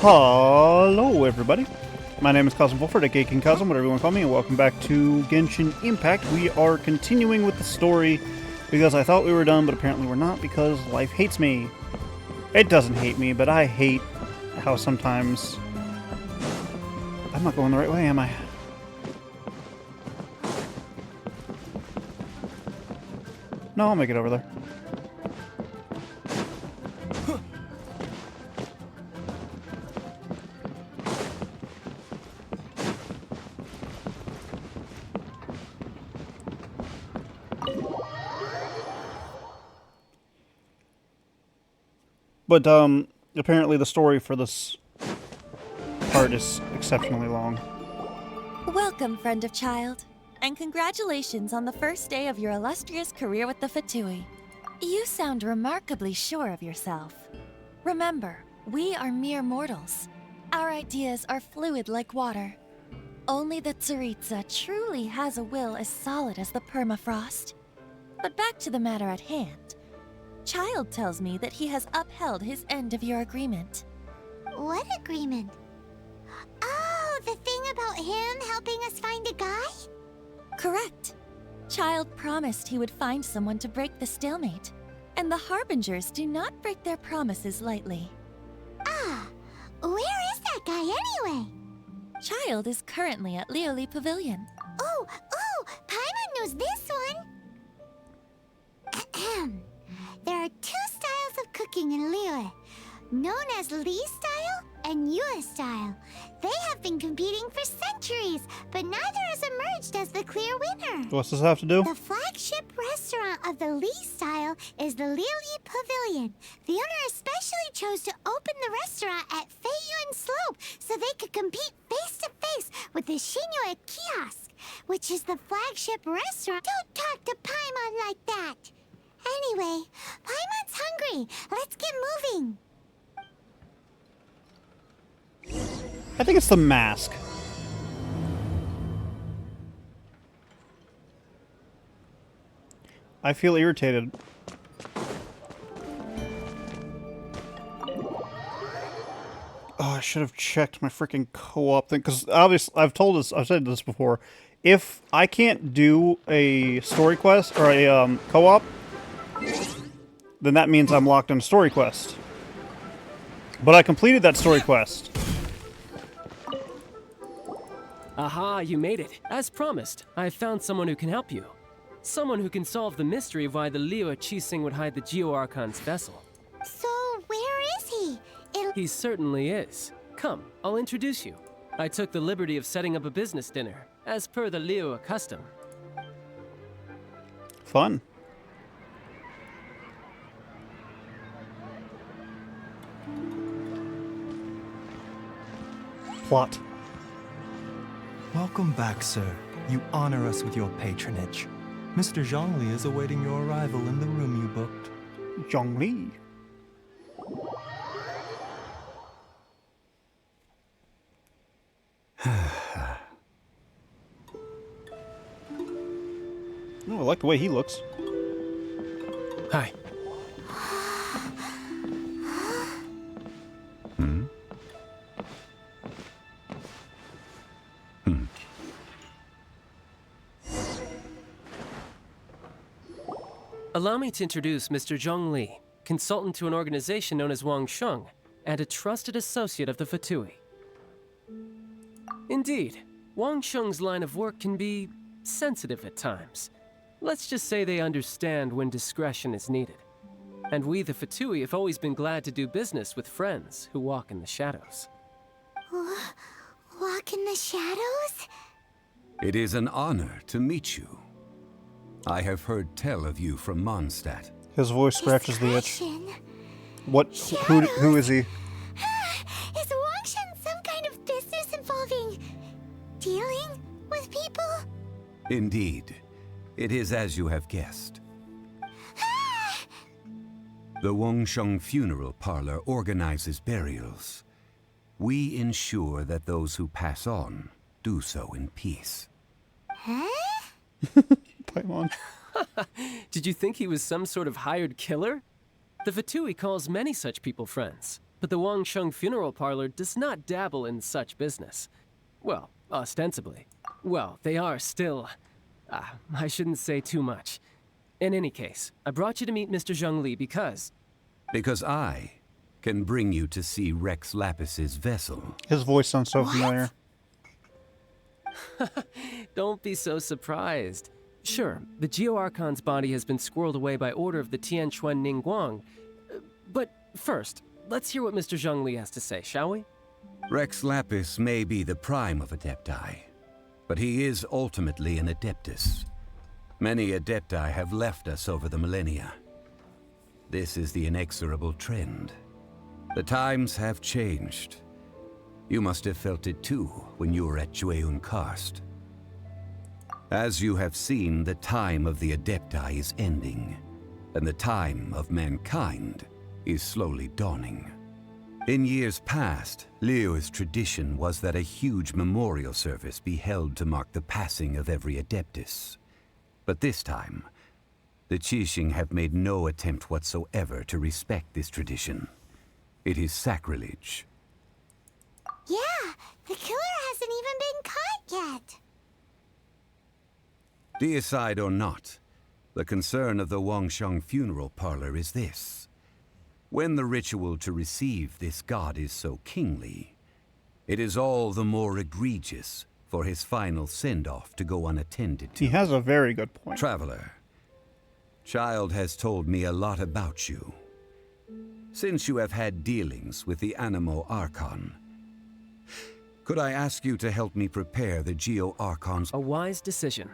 Hello everybody, my name is Kazm Vulfhart, aka King Kazm, whatever you want to call me, and welcome back to Genshin Impact. We are continuing with the story because I thought we were done, but apparently we're not because life hates me. It doesn't hate me, but I hate how sometimes... I'm not going the right way, am I? No, I'll make it over there. But, apparently the story for this part is exceptionally long. Welcome, friend of child, and congratulations on the first day of your illustrious career with the Fatui. You sound remarkably sure of yourself. Remember, we are mere mortals. Our ideas are fluid like water. Only the Tsaritsa truly has a will as solid as the permafrost. But back to the matter at hand. Child tells me that he has upheld his end of your agreement. What agreement? Oh, the thing about him helping us find a guy? Correct. Child promised he would find someone to break the stalemate, and the Harbingers do not break their promises lightly. Ah, where is that guy anyway? Child is currently at Lioli Pavilion. Oh, Paimon knows this one. Ahem. There are two styles of cooking in Liyue, known as Li style and Yue style. They have been competing for centuries, but neither has emerged as the clear winner. What's this have to do? The flagship restaurant of the Li style is the Lioli Pavilion. The owner especially chose to open the restaurant at Feiyuan Slope so they could compete face to face with the Shinue Kiosk, which is the flagship restaurant. Don't talk to Paimon like that. Anyway, Paimon's hungry. Let's get moving. I think it's the mask. I feel irritated. Oh, I should have checked my freaking co-op thing, because obviously I've said this before. If I can't do a story quest or a co-op, then that means I'm locked in a story quest. But I completed that story quest. Aha, you made it. As promised, I have found someone who can help you. Someone who can solve the mystery of why the Liyue Qixing would hide the Geo Archon's vessel. So, where is he? He certainly is. Come, I'll introduce you. I took the liberty of setting up a business dinner, as per the Liyue custom. Fun. Plot. Welcome back, sir. You honor us with your patronage. Mr. Zhongli is awaiting your arrival in the room you booked. Zhongli. Oh, I like the way he looks. Hi. Allow me to introduce Mr. Zhongli, consultant to an organization known as Wangsheng, and a trusted associate of the Fatui. Indeed, Wangsheng's line of work can be sensitive at times. Let's just say they understand when discretion is needed. And we, the Fatui, have always been glad to do business with friends who walk in the shadows. Walk in the shadows? It is an honor to meet you. I have heard tell of you from Mondstadt. His voice scratches the itch. Discretion. What? Who is he? Is Wangshan some kind of business involving dealing with people? Indeed, it is as you have guessed. The Wangsheng Funeral Parlor organizes burials. We ensure that those who pass on do so in peace. Huh? Paimon. Did you think he was some sort of hired killer? The Fatui calls many such people friends. but the Wangsheng Funeral Parlor does not dabble in such business. Well, ostensibly. Well, they are still... I shouldn't say too much. In any case, I brought you to meet Mr. Zhongli because... Because I can bring you to see Rex Lapis's vessel. His voice sounds so familiar. Don't be so surprised. Sure, the Geo Archon's body has been squirreled away by order of the Tianquan Ningguang. But first, let's hear what Mr. Zhongli has to say, shall we? Rex Lapis may be the prime of adepti, but he is ultimately an adeptus. Many adepti have left us over the millennia. This is the inexorable trend. The times have changed. You must have felt it too when you were at Jueyun Karst. As you have seen, the time of the adepti is ending, and the time of mankind is slowly dawning. In years past, Liyue's tradition was that a huge memorial service be held to mark the passing of every adeptus. But this time, the Qixing have made no attempt whatsoever to respect this tradition. It is sacrilege. Yeah, the killer hasn't even been caught yet. Deicide or not, the concern of the Wangsheng Funeral Parlor is this. When the ritual to receive this god is so kingly, it is all the more egregious for his final send-off to go unattended to. He has a very good point. Traveler, Child has told me a lot about you. Since you have had dealings with the Animo Archon, could I ask you to help me prepare the Geo Archon's... A wise decision.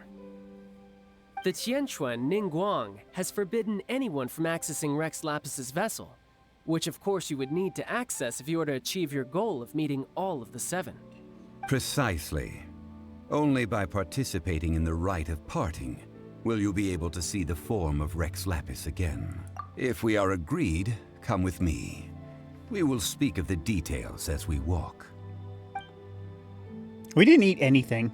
The Tianquan Ningguang has forbidden anyone from accessing Rex Lapis's vessel, which of course you would need to access if you were to achieve your goal of meeting all of the 7. Precisely. Only by participating in the Rite of Parting will you be able to see the form of Rex Lapis again. If we are agreed, come with me. We will speak of the details as we walk. We didn't eat anything.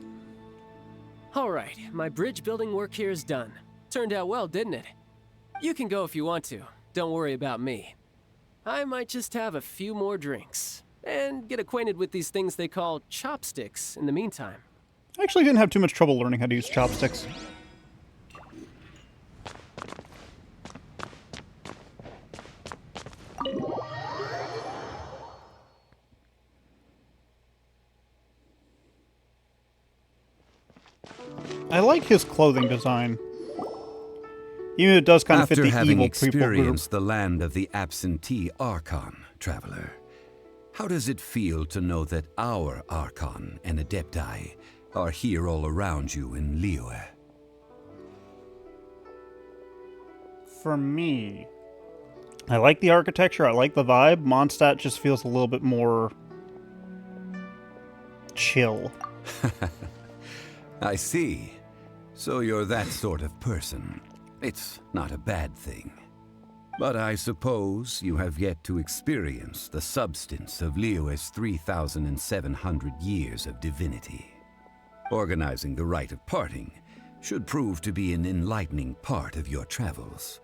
All right, my bridge building work here is done. Turned out well, didn't it? You can go if you want to. Don't worry about me. I might just have a few more drinks and get acquainted with these things they call chopsticks in the meantime. I actually didn't have too much trouble learning how to use chopsticks. I like his clothing design. Even if it does kind of fit the After having evil people group. experienced the land of the absentee Archon, Traveler, how does it feel to know that our Archon and Adepti are here all around you in Liyue? For me, I like the architecture, I like the vibe. Mondstadt just feels a little bit more chill. I see. So you're that sort of person. It's not a bad thing. But I suppose you have yet to experience the substance of Liyue's 3,700 years of divinity. Organizing the Rite of Parting should prove to be an enlightening part of your travels.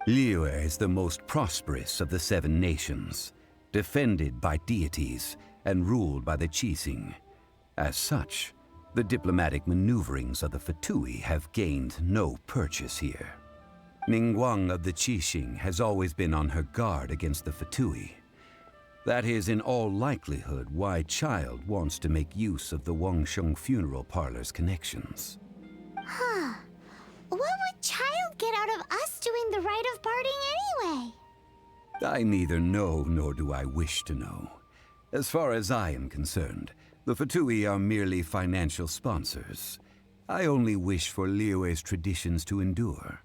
Liyue is the most prosperous of the 7 nations, defended by deities and ruled by the Qixing. As such, the diplomatic maneuverings of the Fatui have gained no purchase here. Ningguang of the Qixing has always been on her guard against the Fatui. That is in all likelihood why Child wants to make use of the Wangsheng Funeral Parlor's connections. Huh. What would Child get out of us doing the Rite of Parting anyway? I neither know nor do I wish to know. As far as I am concerned, the Fatui are merely financial sponsors. I only wish for Liyue's traditions to endure.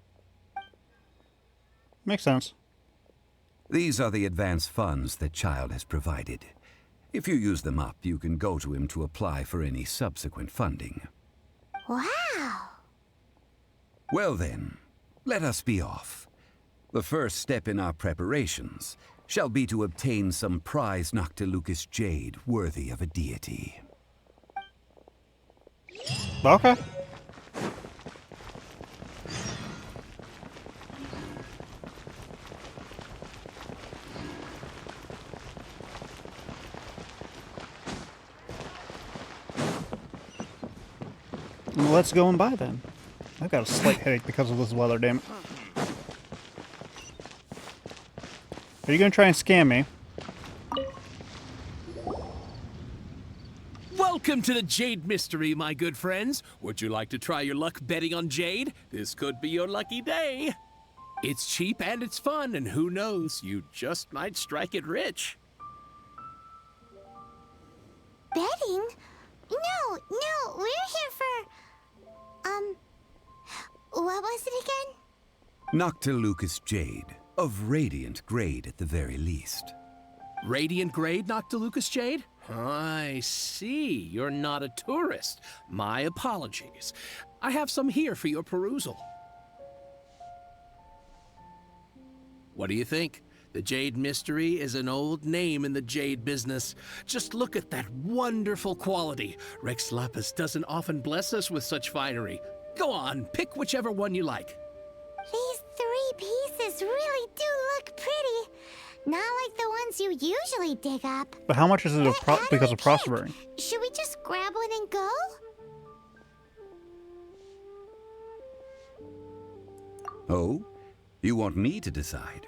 Makes sense. These are the advance funds that Child has provided. If you use them up, you can go to him to apply for any subsequent funding. Wow. Well then, let us be off. The first step in our preparations shall be to obtain some prized Noctilucous jade worthy of a deity. Okay. let's go and buy then. I've got a slight headache because of this weather, damn it. Are you gonna try and scam me? Welcome to the Jade Mystery, my good friends. Would you like to try your luck betting on Jade? This could be your lucky day. It's cheap and it's fun, and who knows, you just might strike it rich. Betting? No, we're here for... what was it again? Noctilucous Jade, of radiant grade at the very least. Radiant grade, Noctilucous Jade? I see. You're not a tourist. My apologies. I have some here for your perusal. What do you think? The Jade Mystery is an old name in the jade business. Just look at that wonderful quality. Rex Lapis doesn't often bless us with such finery. Go on, pick whichever one you like. These 3 pieces really do look pretty. Not like the ones you usually dig up. But how much is it because of cake. prospering? Should we just grab one and go? Oh? You want me to decide?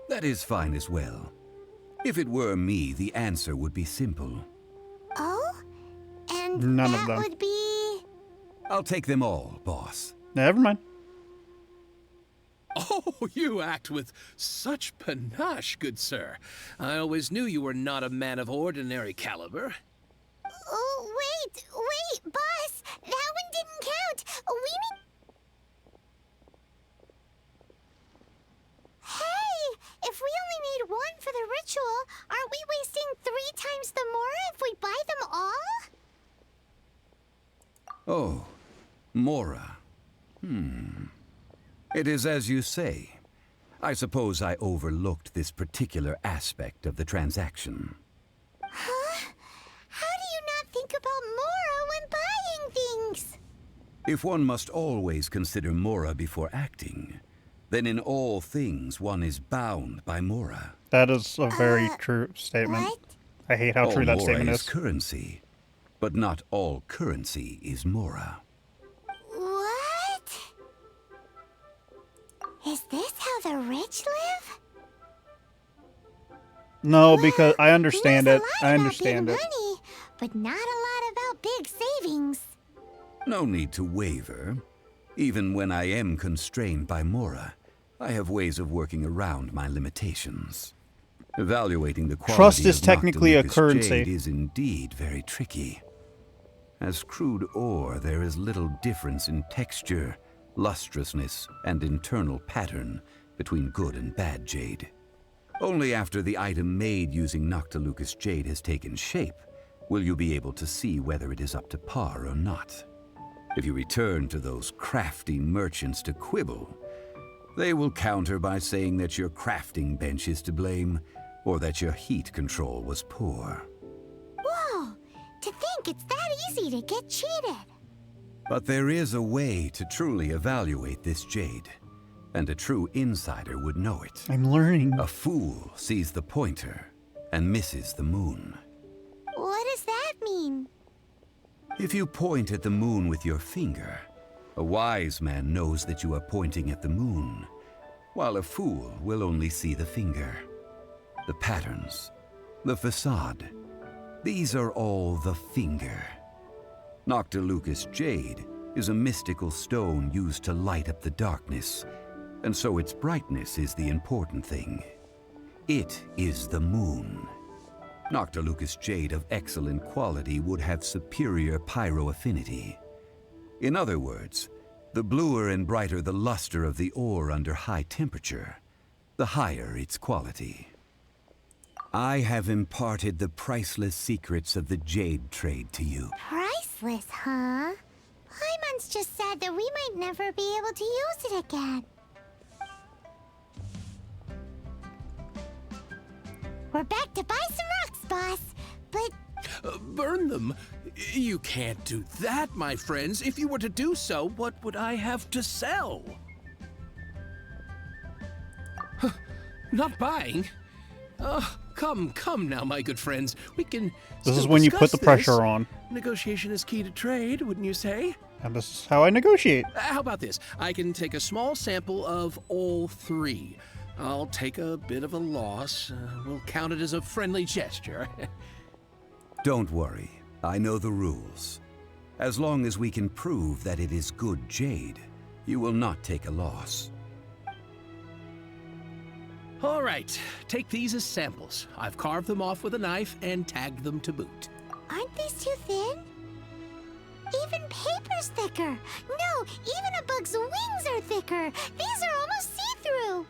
That is fine as well. If it were me, the answer would be simple. Oh? And None that of them. would be... I'll take them all, boss. Never mind. Oh, you act with such panache, good sir. I always knew you were not a man of ordinary caliber. Oh, wait, boss! That one didn't count! We need... Hey! If we only need one for the ritual, aren't we wasting 3 times the more if we buy them all? Oh, Mora. It is as you say. I suppose I overlooked this particular aspect of the transaction. Huh? How do you not think about Mora when buying things? If one must always consider Mora before acting, then in all things one is bound by Mora. That is a very true statement. What? I hate how true All that Mora statement is is. currency, but not all currency is Mora. What? Is this how the rich live? No, Well, because I understand there's it. a lot I about understand big it. money, but not a lot about big savings. No need to waver. Even when I am constrained by Mora, I have ways of working around my limitations. Evaluating the quality Trust is of technically a Noctilucous currency. Jade is indeed very tricky. As crude ore, there is little difference in texture, lustrousness, and internal pattern between good and bad jade. Only after the item made using Noctilucous Jade has taken shape will you be able to see whether it is up to par or not. If you return to those crafty merchants to quibble, they will counter by saying that your crafting bench is to blame, or that your heat control was poor. Whoa! To think it's that easy to get cheated. But there is a way to truly evaluate this jade, and a true insider would know it. I'm learning. A fool sees the pointer and misses the moon. What does that mean? If you point at the moon with your finger, a wise man knows that you are pointing at the moon, while a fool will only see the finger. The patterns, the facade, these are all the finger. Noctilucous Jade is a mystical stone used to light up the darkness, and so its brightness is the important thing. It is the moon. Noctilucous Jade of excellent quality would have superior pyroaffinity. In other words, the bluer and brighter the luster of the ore under high temperature, the higher its quality. I have imparted the priceless secrets of the jade trade to you. Priceless, huh? Paimon's just said that we might never be able to use it again. We're back to buy some rocks, boss. But Burn them? You can't do that, my friends. If you were to do so, what would I have to sell? Huh, not buying? Come now, my good friends. We can This is still when you put discuss the pressure this. on. Negotiation is key to trade, wouldn't you say? And this is how I negotiate. How about this? I can take a small sample of all three. I'll take a bit of a loss. We'll count it as a friendly gesture. Don't worry. I know the rules. As long as we can prove that it is good jade, you will not take a loss. All right, take these as samples. I've carved them off with a knife and tagged them to boot. Aren't these too thin? Even paper's thicker. No, even a bug's wings are thicker. These are almost see-through.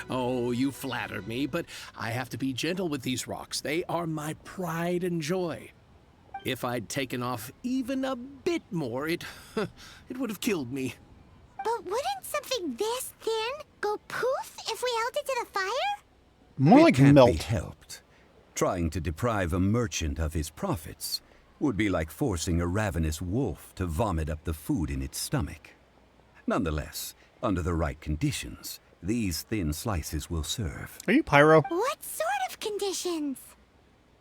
Oh, you flatter me, but I have to be gentle with these rocks. They are my pride and joy. If I'd taken off even a bit more, it would have killed me. But wouldn't something this thin go poof if we held it to the fire? More It like can't melt. be helped. Trying to deprive a merchant of his profits would be like forcing a ravenous wolf to vomit up the food in its stomach. Nonetheless, under the right conditions, these thin slices will serve. Are you Pyro? What sort of conditions?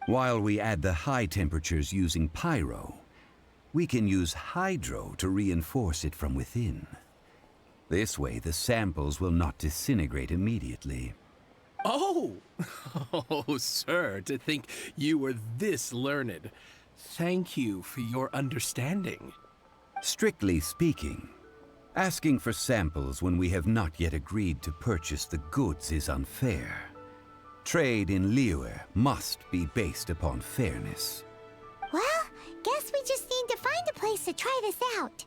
While we add the high temperatures using pyro, we can use hydro to reinforce it from within. This way, the samples will not disintegrate immediately. Oh! Oh, sir, to think you were this learned. Thank you for your understanding. Strictly speaking, asking for samples when we have not yet agreed to purchase the goods is unfair. Trade in Liyue must be based upon fairness. Well, guess we just need to find a place to try this out.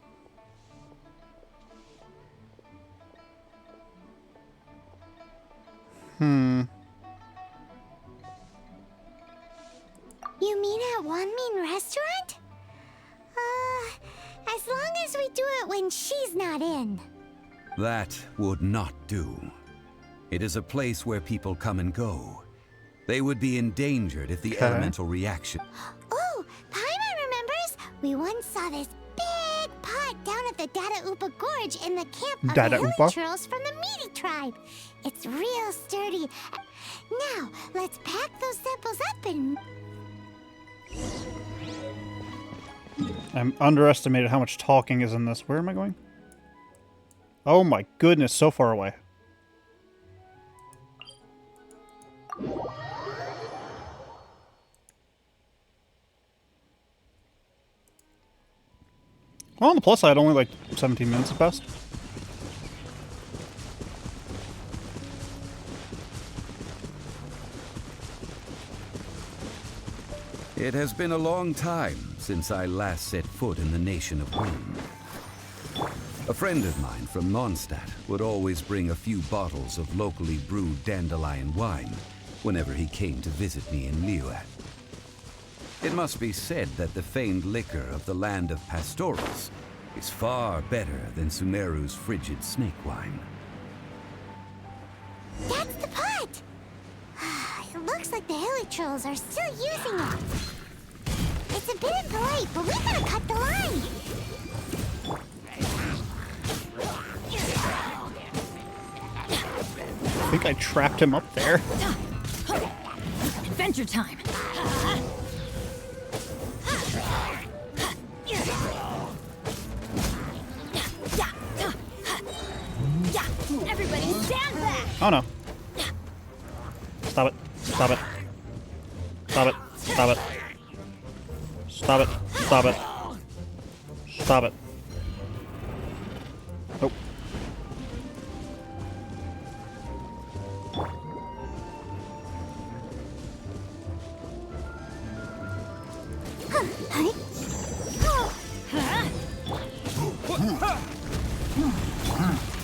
You mean at Wanmin Restaurant? As long as we do it when she's not in. That would not do. It is a place where people come and go. They would be endangered if the Okay. elemental reaction... Oh, Paimon remembers! We once saw this big pot down at the Dada Upa Gorge in the camp of Dada the Upa? Hilichurls from the Meaty tribe. It's real sturdy. Now, let's pack those samples up and... I'm underestimated how much talking is in this. Where am I going? Oh my goodness, so far away. Well, on the plus side, only like 17 minutes have passed. It has been a long time since I last set foot in the nation of Wind. A friend of mine from Mondstadt would always bring a few bottles of locally brewed dandelion wine whenever he came to visit me in Liyue. It must be said that the famed liquor of the land of pastorals is far better than Sumeru's frigid snake wine. That's the pot! It looks like the Hilichurls are still using it. It's a bit impolite, but we gotta cut the line. I think I trapped him up there. Adventure time. Everybody stand back. Oh no. Stop it. Stop it. Stop it. Stop it. Stop it. Stop it. Stop it. Nope.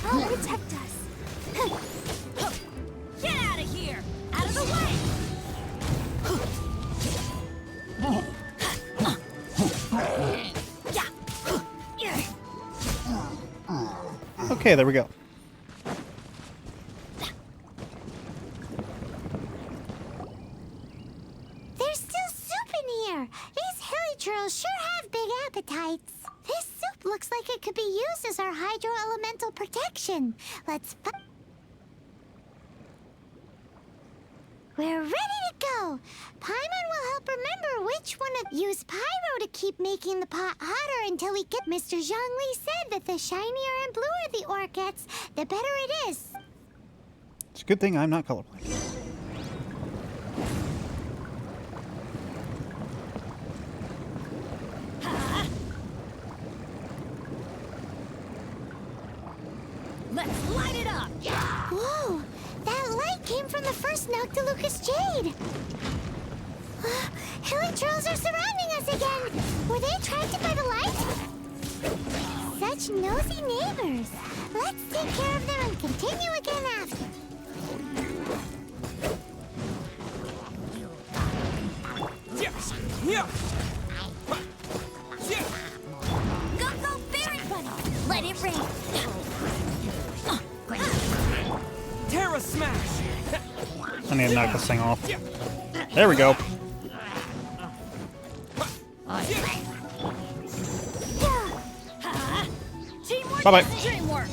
I'll protect us. Get out of here. Out of the way. Okay, there we go. There's still soup in here. These Hilichurls sure have big appetites. This soup looks like it could be used as our hydro-elemental protection. Let's We're ready to go. Paimon will help remember which one of use pyro to keep making the pot hotter until we get. Mr. Zhongli said that the shinier and bluer the ore gets, the better it is. It's a good thing I'm not colorblind. Let's light it up! Whoa! That light came from the first Noctilucous Jade! Hilichurls are surrounding us again! Were they attracted by the light? Such nosy neighbors! Let's take care of them and continue again after. Go, Fairy Bunny! Let it rain! Terra Smash! I need to knock this thing off. There we go. Teamwork Bye-bye. is dreamwork!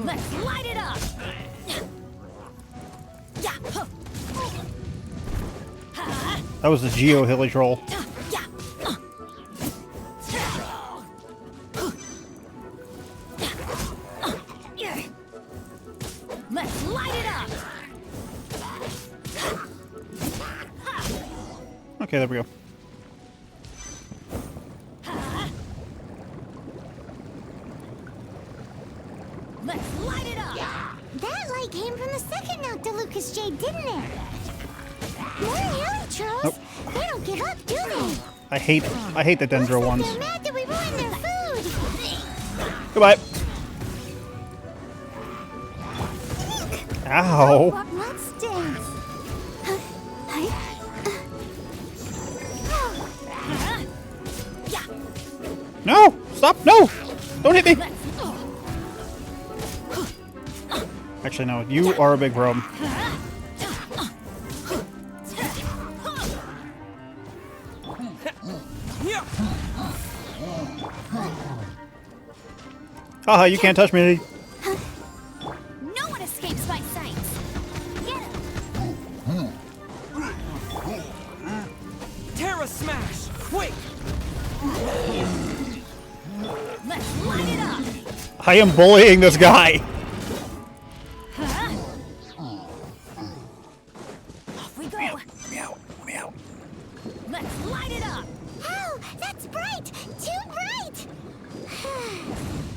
Let's light it up! That was the Geo Hilly Troll. Let's light it up! Okay, there we go. Let's light it up! That light came from the second Noctilucous Jade, didn't it? More Hilichurls? Nope. They don't give up, do they? I hate the Dendro Looks like ones. they're mad that we ruined their food. Goodbye. Ow. What stinks? No! Stop! No! Don't hit me! Actually, no. You are a big problem. Haha, you can't touch me. No one escapes my sight! Get him! Terra Smash! Quick! Let's light it up! I am bullying this guy. Off we go! Let me out. Let's light it up! Oh, that's bright! Too bright!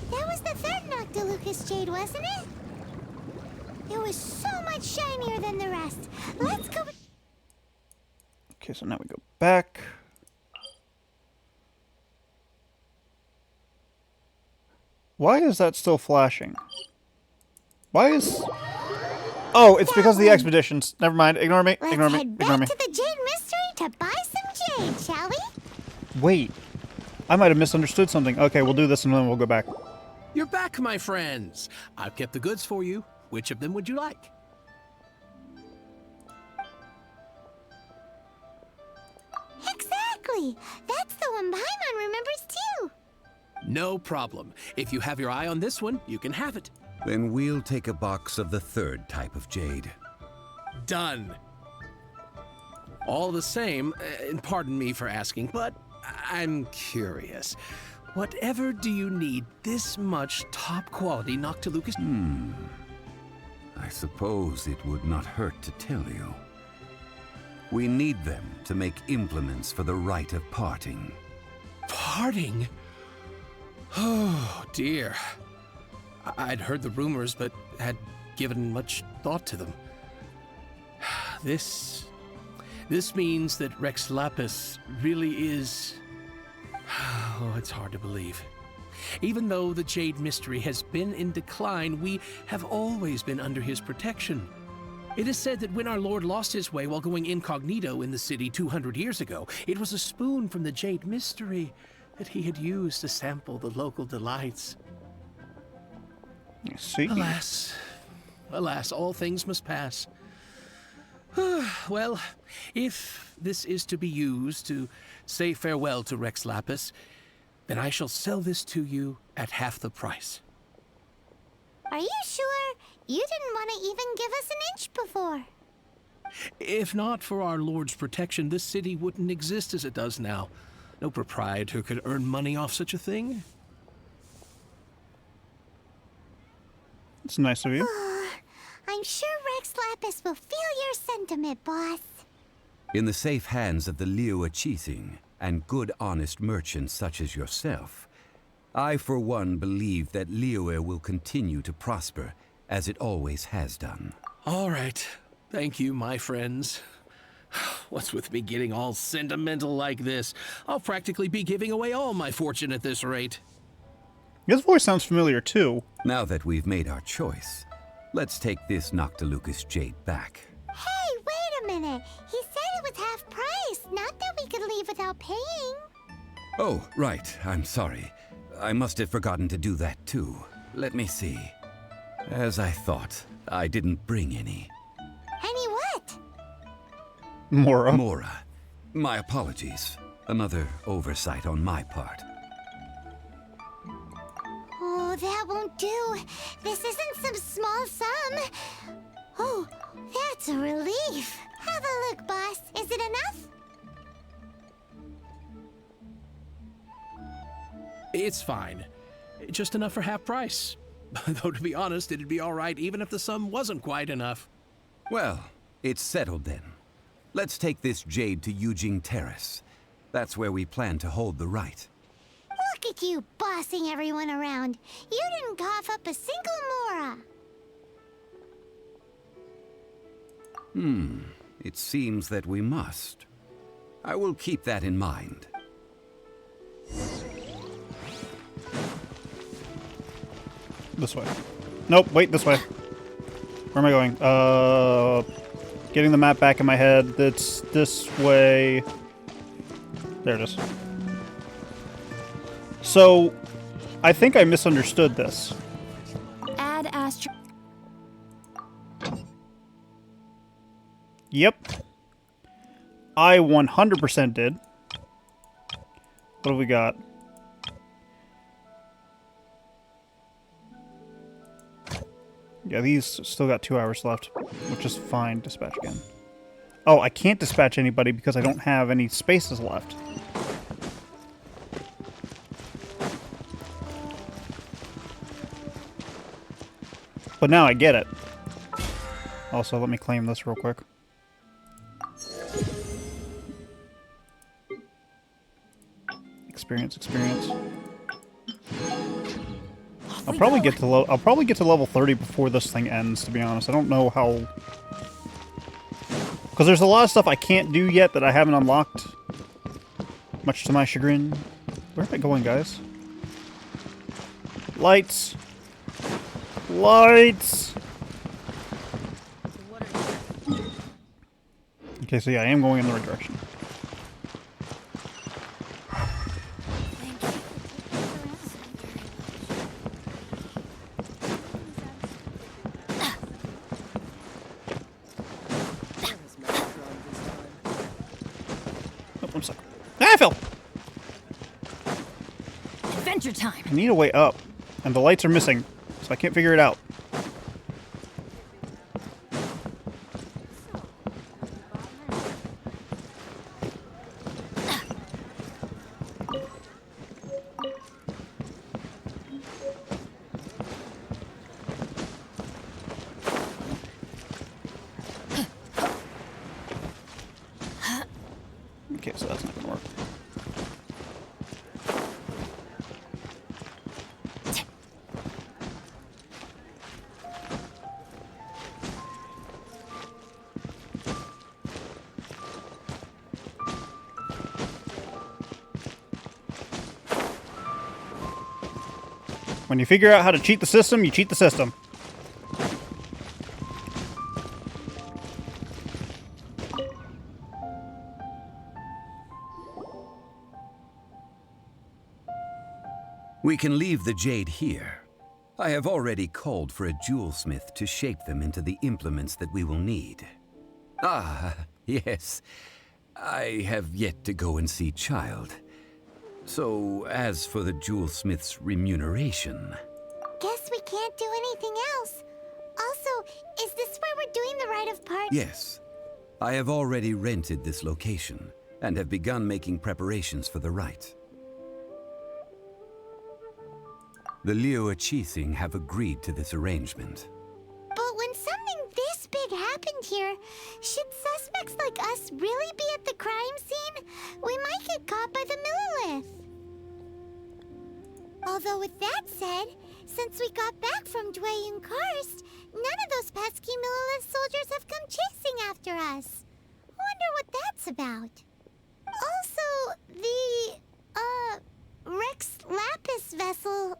That was the third Noctilucous Jade, wasn't it? It was so much shinier than the rest. Let's go. Okay, so now we go back. Why is that still flashing? Why is... Oh, it's because of the expeditions. Never mind. Ignore me. Let's Ignore me. head Ignore me. back to the Jade Mystery to buy some jade, shall we? Wait. I might have misunderstood something. Okay, we'll do this and then we'll go back. You're back, my friends. I've kept the goods for you. Which of them would you like? Exactly. That's the one Paimon remembers too. No problem. If you have your eye on this one, you can have it. Then we'll take a box of the third type of jade. Done. All the same, and pardon me for asking, but I'm curious. Whatever do you need this much top-quality Noctilucous? I suppose it would not hurt to tell you. We need them to make implements for the Rite of Parting. Parting? Oh, dear. I'd heard the rumors, but had given much thought to them. This means that Rex Lapis really is... Oh, it's hard to believe. Even though the Jade Mystery has been in decline, we have always been under his protection. It is said that when our Lord lost his way while going incognito in the city 200 years ago, it was a spoon from the Jade Mystery that he had used to sample the local delights. See? Alas, all things must pass. Well, if this is to be used to say farewell to Rex Lapis, then I shall sell this to you at half the price. Are you sure? You didn't want to even give us an inch before. If not for our Lord's protection, this city wouldn't exist as it does now. No proprietor could earn money off such a thing. It's nice of you. I'm sure Rex Lapis will feel your sentiment, boss. In the safe hands of the Liyue Qixing and good honest merchants such as yourself, I for one believe that Liyue will continue to prosper as it always has done. All right. Thank you, my friends. What's with me getting all sentimental like this? I'll practically be giving away all my fortune at this rate. His voice sounds familiar, too. Now that we've made our choice, let's take this Noctilucous jade back. Hey, wait a minute. He said it was half price, not that we could leave without paying. Oh, right. I'm sorry. I must have forgotten to do that, too. Let me see. As I thought, I didn't bring any. Any what? Mora. Mora. My apologies. Another oversight on my part. Oh, that won't do. This isn't some small sum. Oh, that's a relief. Have a look, boss. Is it enough? It's fine. Just enough for half price. Though, to be honest, it'd be all right even if the sum wasn't quite enough. Well, it's settled then. Let's take this jade to Yujing Terrace. That's where we plan to hold the rite. Look at you bossing everyone around. You didn't cough up a single Mora. It seems that we must. I will keep that in mind. This way. Nope, wait, this way. Where am I going? Getting the map back in my head. That's this way. There it is. So, I think I misunderstood this. Add astro. Yep. I 100% did. What have we got? Yeah, these still got 2 hours left, which is fine. Dispatch again. Oh, I can't dispatch anybody because I don't have any spaces left. But now I get it. Also, let me claim this real quick. Experience. I'll probably get to level 30 before this thing ends, to be honest. I don't know how, because there's a lot of stuff I can't do yet that I haven't unlocked, much to my chagrin. Where am I going, guys? Lights. Okay, so yeah, I am going in the right direction. I'm stuck. Ah, I fell! Adventure time. I need a way up, and the lights are missing, so I can't figure it out. Okay, so that's not gonna work. When you figure out how to cheat the system, you cheat the system. We can leave the jade here. I have already called for a jewelsmith to shape them into the implements that we will need. Ah, yes. I have yet to go and see Child. So, as for the jewelsmith's remuneration... Guess we can't do anything else. Also, is this where we're doing the Rite of Passage? Yes. I have already rented this location and have begun making preparations for the rite. The Liyue Qixing have agreed to this arrangement. But when something this big happened here, should suspects like us really be at the crime scene? We might get caught by the Millilith. Although with that said, since we got back from Dwayne Karst, none of those pesky Millilith soldiers have come chasing after us. Wonder what that's about. Also, the, Rex Lapis vessel...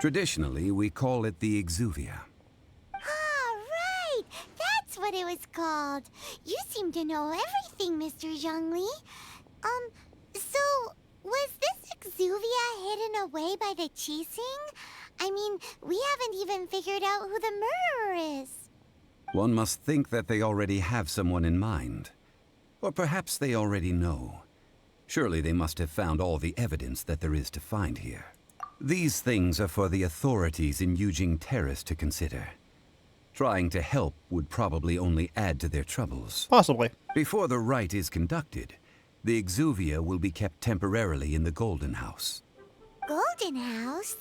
Traditionally, we call it the Exuvia. Ah, right! That's what it was called. You seem to know everything, Mr. Zhongli. So, was this Exuvia hidden away by the Qixing? I mean, we haven't even figured out who the murderer is. One must think that they already have someone in mind. Or perhaps they already know. Surely they must have found all the evidence that there is to find here. These things are for the authorities in Yujing Terrace to consider. Trying to help would probably only add to their troubles. Possibly. Before the rite is conducted, the Exuvia will be kept temporarily in the Golden House. Golden House?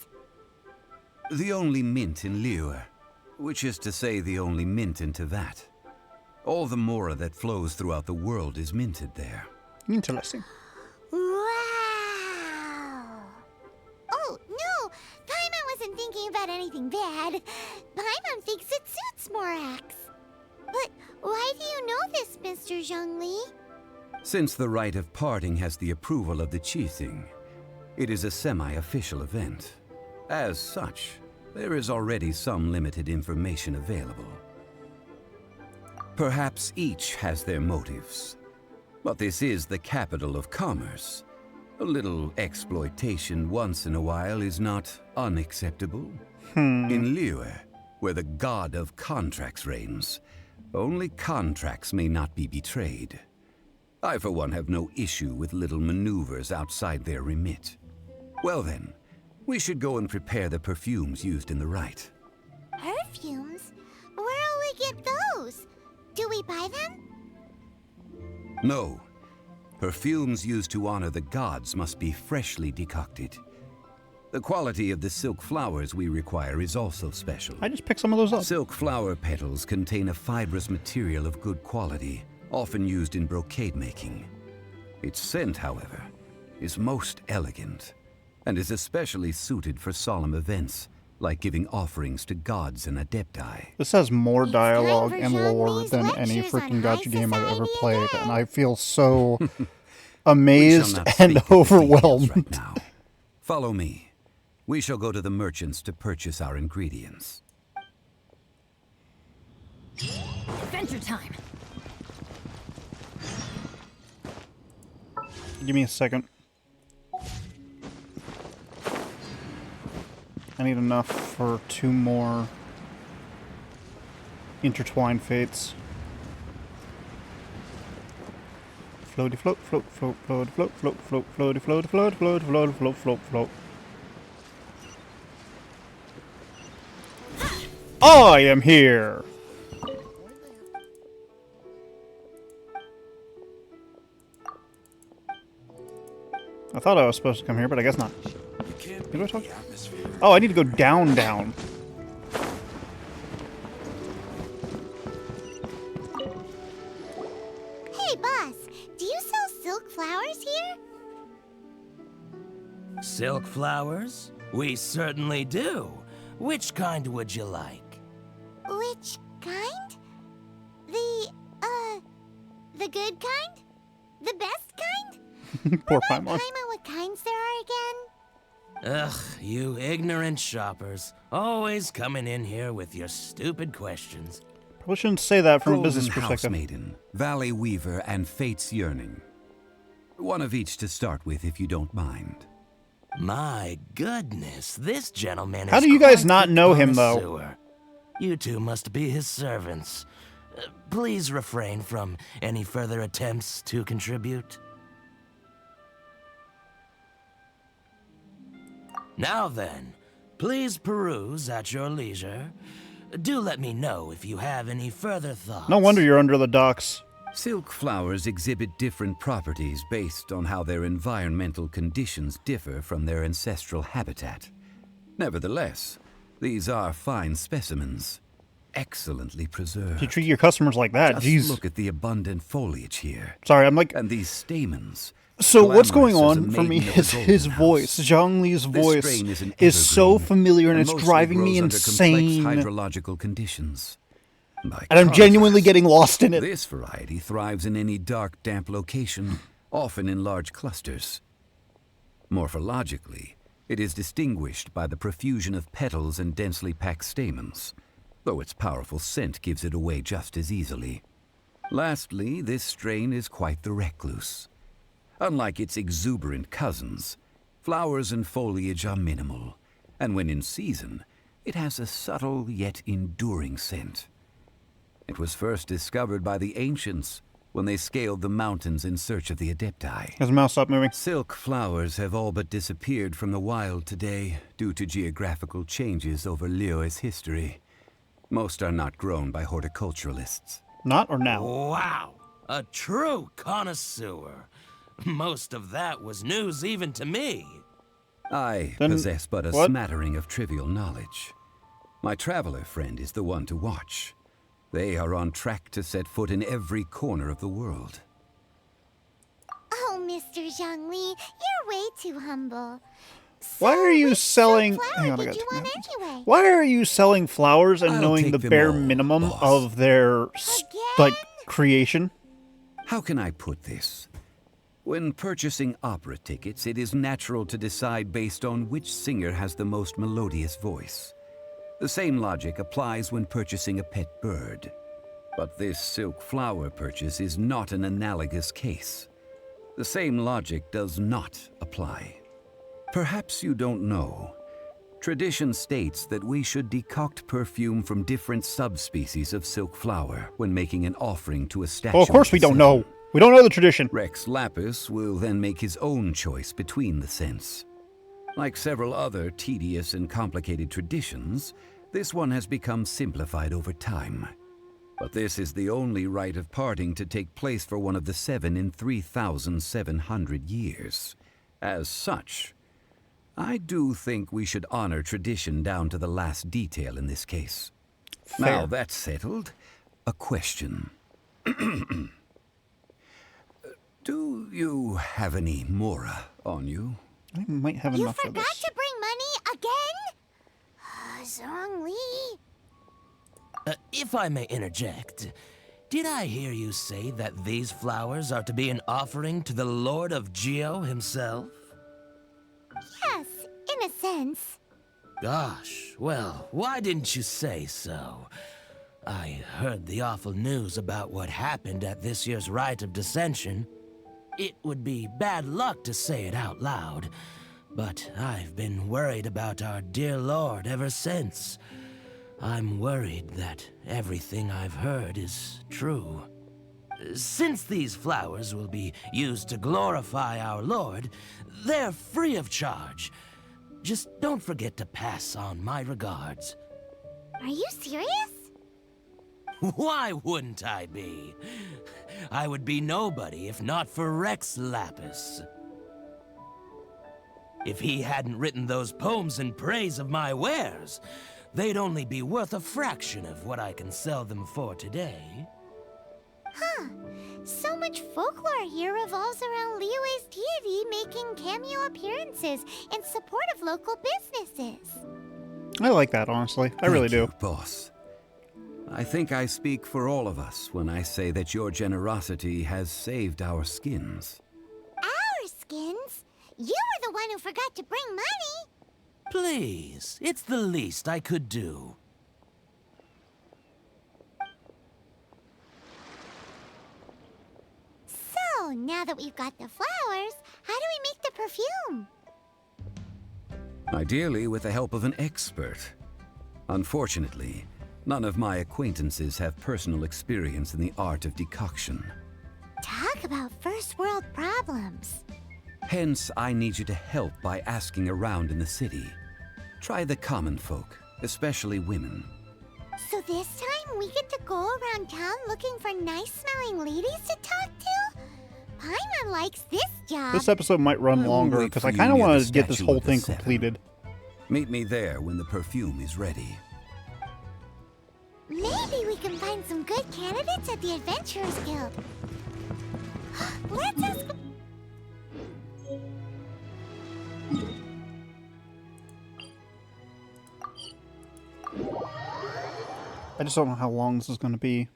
The only mint in Liyue, which is to say the only mint in Tevat. All the mora that flows throughout the world is minted there. Interesting. Wow! Oh, no! Paimon wasn't thinking about anything bad. Paimon thinks it suits Morax. But why do you know this, Mr. Zhongli? Since the rite of parting has the approval of the Qixing, it is a semi-official event. As such, there is already some limited information available. Perhaps each has their motives, but this is the capital of commerce. A little exploitation once in a while is not unacceptable. In Liyue, where the god of contracts reigns, only contracts may not be betrayed. I, for one, have no issue with little maneuvers outside their remit. Well then, we should go and prepare the perfumes used in the rite. Perfumes? Where'll we get those? Do we buy them? No. Perfumes used to honor the gods must be freshly decocted. The quality of the silk flowers we require is also special. I just picked some of those up. Silk flower petals contain a fibrous material of good quality, often used in brocade making. Its scent, however, is most elegant, and is especially suited for solemn events, like giving offerings to gods and adepti. This has more It's dialogue time for and lore Zhongli's than any lectures on freaking high gacha game I've ever society played, again. and I feel so We shall amazed not and speak of the details overwhelmed. right now. Follow me. We shall go to the merchants to purchase our ingredients. Adventure time. Give me a second. I need enough for 2 more intertwined fates. Floaty float, float, float, floaty float, float, float, floaty float, float, float, float, float, float, float. I am here! I thought I was supposed to come here, but I guess not. Did I talk? Oh, I need to go down, down. Hey, boss, do you sell silk flowers here? Silk flowers? We certainly do. Which kind would you like? Which kind? The good kind? The best kind? Poor Remind Paimon. Paimon what kinds there are again? Ugh, you ignorant shoppers. Always coming in here with your stupid questions. Probably shouldn't say that from a business Golden House perspective. Maiden, Valley Weaver, and Fate's Yearning. One of each to start with, if you don't mind. My goodness, this gentleman is How do you guys quite not the know him, though? connoisseur. You two must be his servants. Please refrain from any further attempts to contribute. Now then, Please peruse at your leisure. Do let me know if you have any further thoughts. No wonder you're under the docks. Silk flowers exhibit different properties based on how their environmental conditions differ from their ancestral habitat. Nevertheless, these are fine specimens, excellently preserved. You treat your customers like that, Just jeez. look at the abundant foliage here. Sorry, I'm like... And these stamens. So what's going glamorous as a on for me maiden of the is golden his house. voice. Zhang Li's This voice strain is an is so evergreen, familiar and it's mostly driving me grows under insane. complex hydrological conditions. By And I'm genuinely contrast, getting lost in it. This variety thrives in any dark, damp location, often in large clusters. Morphologically, it is distinguished by the profusion of petals and densely packed stamens, though its powerful scent gives it away just as easily. Lastly, this strain is quite the recluse. Unlike its exuberant cousins, flowers and foliage are minimal, and when in season, it has a subtle yet enduring scent. It was first discovered by the ancients when they scaled the mountains in search of the adepti. His mouse stopped moving. Silk flowers have all but disappeared from the wild today due to geographical changes over Liyue's history. Most are not grown by horticulturalists. Not or now? Wow, a true connoisseur. Most of that was news even to me. I Then possess but a what? smattering of trivial knowledge. My traveler friend is the one to watch. They are on track to set foot in every corner of the world. Oh, Mr. Zhongli, you're way too humble. Why are you which selling... silk Hang flower on, I did got you two want minutes. anyway? Why are you selling flowers and I'll knowing take the them bare all, minimum boss. of their, like, creation? How can I put this? When purchasing opera tickets, it is natural to decide based on which singer has the most melodious voice. The same logic applies when purchasing a pet bird. But this silk flower purchase is not an analogous case. The same logic does not apply. Perhaps you don't know. Tradition states that we should decoct perfume from different subspecies of silk flower when making an offering to a statue. Well, of course the we don't sun. know. We don't know the tradition. Rex Lapis will then make his own choice between the scents. Like several other tedious and complicated traditions, this one has become simplified over time. But this is the only rite of parting to take place for one of the 7 in 3,700 years. As such, I do think we should honor tradition down to the last detail in this case. Now Fair. that's settled, a question. Do you have any mora on you? I might have You enough for forgot this. to bring money again? Zhongli. If I may interject, did I hear you say that these flowers are to be an offering to the Lord of Geo himself? Yes, in a sense. Gosh, well, why didn't you say so? I heard the awful news about what happened at this year's Rite of Dissension. It would be bad luck to say it out loud, but I've been worried about our dear Lord ever since. I'm worried that everything I've heard is true. Since these flowers will be used to glorify our Lord, they're free of charge. Just don't forget to pass on my regards. Are you serious? Why wouldn't I be? I would be nobody if not for Rex Lapis. If he hadn't written those poems in praise of my wares, they'd only be worth a fraction of what I can sell them for today. Huh. So much folklore here revolves around Liyue's deity making cameo appearances in support of local businesses. I like that, honestly. I really do. Thank you, boss. I think I speak for all of us when I say that your generosity has saved our skins. Our skins? You were the one who forgot to bring money. Please, it's the least I could do. So, now that we've got the flowers, how do we make the perfume? Ideally with the help of an expert. Unfortunately, none of my acquaintances have personal experience in the art of decoction. Talk about first world problems. Hence, I need you to help by asking around in the city. Try the common folk, especially women. So this time we get to go around town looking for nice-smelling ladies to talk to? Paimon likes this job. This episode might run I will longer wait because for I you kind of near want the to get this statue whole of the thing Seven. completed. Meet me there when the perfume is ready. Maybe we can find some good candidates at the Adventurers Guild. Let's ask... I just don't know how long this is going to be.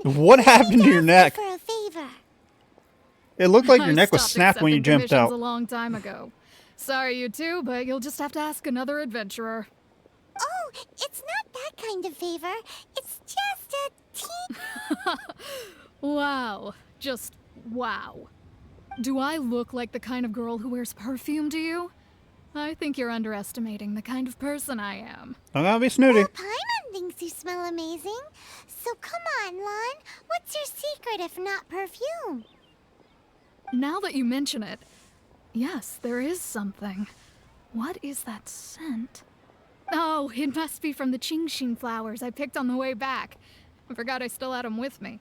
Alon, What happened to your neck? for a favor. It looked like your I neck was stopped snapped when you accepting jumped commissions out. a long time ago. Sorry, you two, but you'll just have to ask another adventurer. Oh, it's not that kind of favor. It's just a tea. Wow. Just wow. Do I look like the kind of girl who wears perfume to you? I think you're underestimating the kind of person I am. I'm gonna be snooty. Well, Paimon thinks you smell amazing. So come on, Lon. What's your secret if not perfume? Now that you mention it, yes, there is something. What is that scent? Oh, it must be from the Qingshin flowers I picked on the way back. I forgot I still had them with me.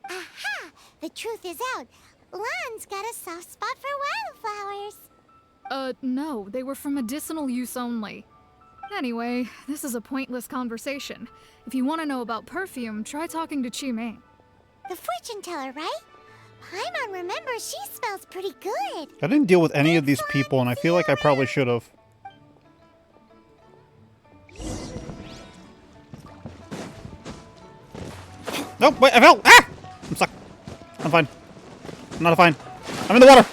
Aha! The truth is out. Lon's got a soft spot for wildflowers. No, they were for medicinal use only. Anyway, this is a pointless conversation. If you want to know about perfume, try talking to Qimei. The fortune teller, right? Paimon remembers she smells pretty good. I didn't deal with any of these people, and I feel like I probably should have. Nope, wait, I fell! Ah! I'm stuck. I'm fine. I'm not fine. I'm in the water!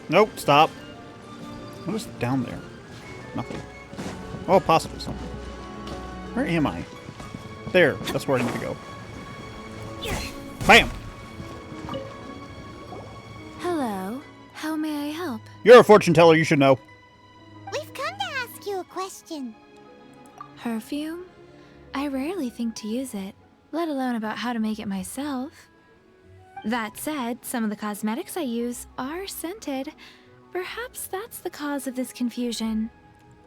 Nope, stop. What is down there? Nothing. Oh, possibly something. Where am I? There, that's where I need to go. Bam! Hello. How may I help? You're a fortune teller, you should know. We've come to ask you a question. Perfume? I rarely think to use it, let alone about how to make it myself. That said, some of the cosmetics I use are scented. Perhaps that's the cause of this confusion.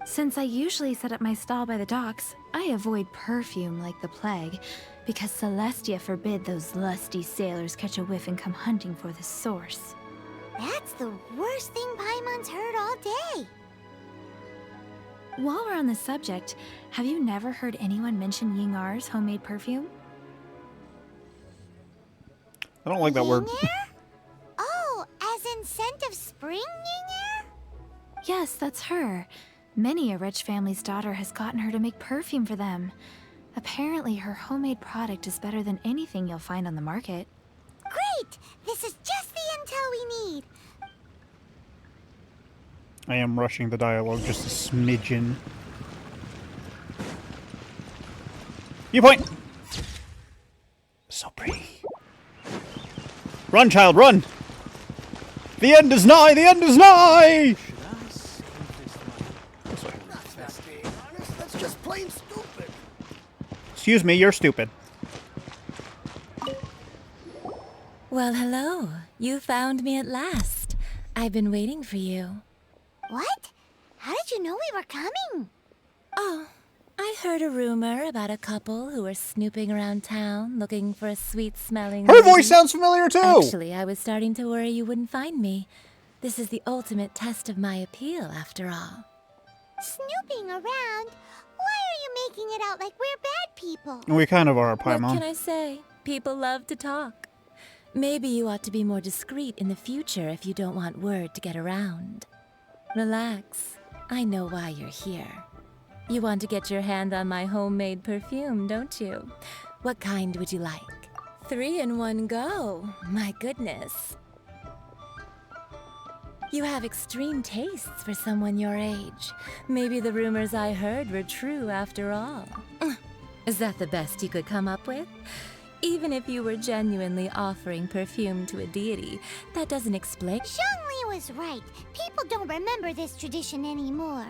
Since I usually set up my stall by the docks, I avoid perfume like the plague, because Celestia forbid those lusty sailors catch a whiff and come hunting for the source. That's the worst thing Paimon's heard all day. While we're on the subject, have you never heard anyone mention Yingar's homemade perfume? I don't like that word. Yin air? Oh, as in scent of spring, Yin air? Yes, that's her. Many a rich family's daughter has gotten her to make perfume for them. Apparently, her homemade product is better than anything you'll find on the market. Great! This is just the intel we need. I am rushing the dialogue just a smidgen. Viewpoint! So pretty. Run, child, run! The end is nigh! The end is nigh! This way. That's just plain stupid. Excuse me, you're stupid. Well, hello. You found me at last. I've been waiting for you. What? How did you know we were coming? Oh, I heard a rumor about a couple who were snooping around town looking for a sweet-smelling Her lady. voice sounds familiar too! Actually, I was starting to worry you wouldn't find me. This is the ultimate test of my appeal, after all. Snooping around? Why are you making it out like we're bad people? We kind of are, What Paimon. can I say? People love to talk. Maybe you ought to be more discreet in the future if you don't want word to get around. Relax. I know why you're here. You want to get your hand on my homemade perfume, don't you? What kind would you like? 3 in one go. My goodness. You have extreme tastes for someone your age. Maybe the rumors I heard were true after all. Is that the best you could come up with? Even if you were genuinely offering perfume to a deity, that doesn't explain. Zhongli was right. People don't remember this tradition anymore.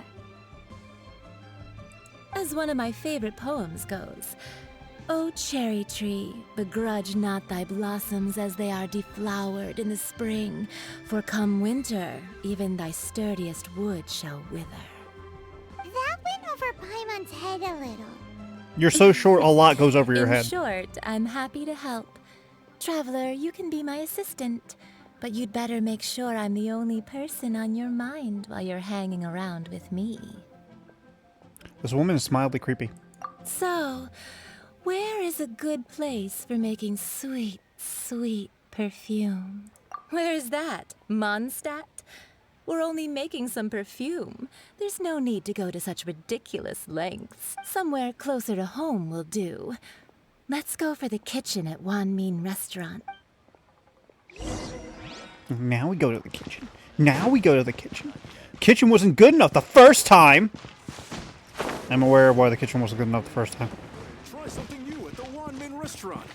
As one of my favorite poems goes, O cherry tree, begrudge not thy blossoms as they are deflowered in the spring, for come winter, even thy sturdiest wood shall wither. That went over Paimon's head a little. You're so short, a lot goes over your In head. short, I'm happy to help. Traveler, you can be my assistant, but you'd better make sure I'm the only person on your mind while you're hanging around with me. This woman is mildly creepy. So, where is a good place for making sweet, sweet perfume? Where is that? Mondstadt? We're only making some perfume. There's no need to go to such ridiculous lengths. Somewhere closer to home will do. Let's go for the kitchen at Wan Min Restaurant. Now we go to the kitchen. Now we go to the kitchen. Kitchen wasn't good enough the first time. I'm aware of why the kitchen wasn't good enough the first time. Try something new at the Wan Min Restaurant.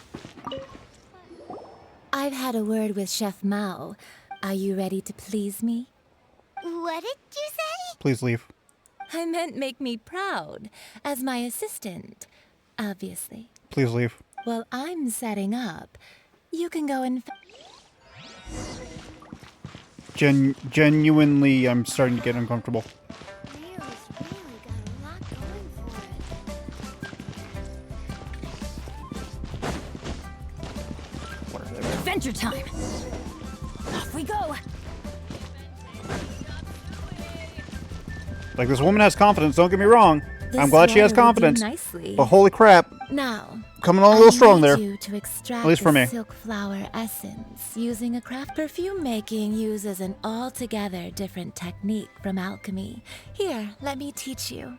I've had a word with Chef Mao. Are you ready to please me? What did you say? Please leave. I meant make me proud, as my assistant, obviously. Please leave. Well, I'm setting up. You can go and... Genuinely, I'm starting to get uncomfortable. Leo's really got a lot going for it. Adventure time! Off we go! Like, this woman has confidence, don't get me wrong. I'm This glad she has water will do confidence. nicely. But holy crap, Now, coming on a little strong there. You to extract At least for the me. silk flower essence using a craft. Perfume making uses an altogether different technique from alchemy. Here, let me teach you.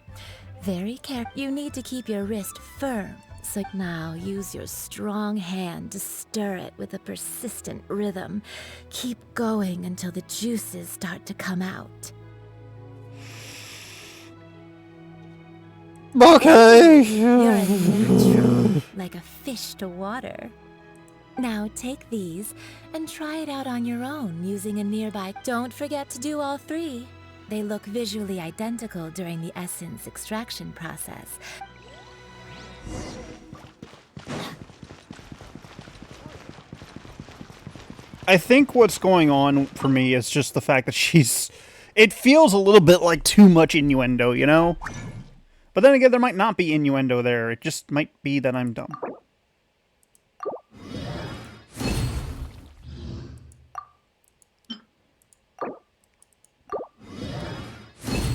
Very careful. You need to keep your wrist firm. So now use your strong hand to stir it with a persistent rhythm. Keep going until the juices start to come out. Okay. You're a natural, like a fish to water. Now take these and try it out on your own using a nearby. Don't forget to do all three. They look visually identical during the essence extraction process. I think what's going on for me is just the fact that she's... It feels a little bit like too much innuendo, you know? But then again, there might not be innuendo there. It just might be that I'm dumb.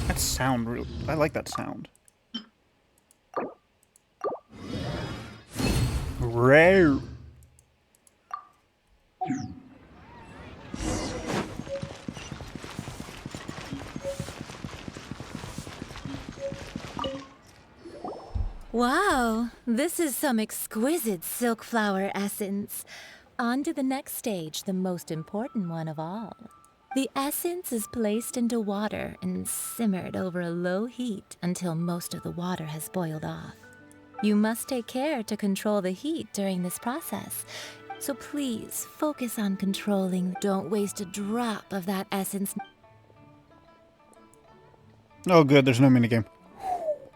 That sound, real. I like that sound. Rare. Wow, this is some exquisite silk flower essence. On to the next stage, the most important one of all. The essence is placed into water and simmered over a low heat until most of the water has boiled off. You must take care to control the heat during this process. So please focus on controlling. Don't waste a drop of that essence. Oh, good. There's no minigame.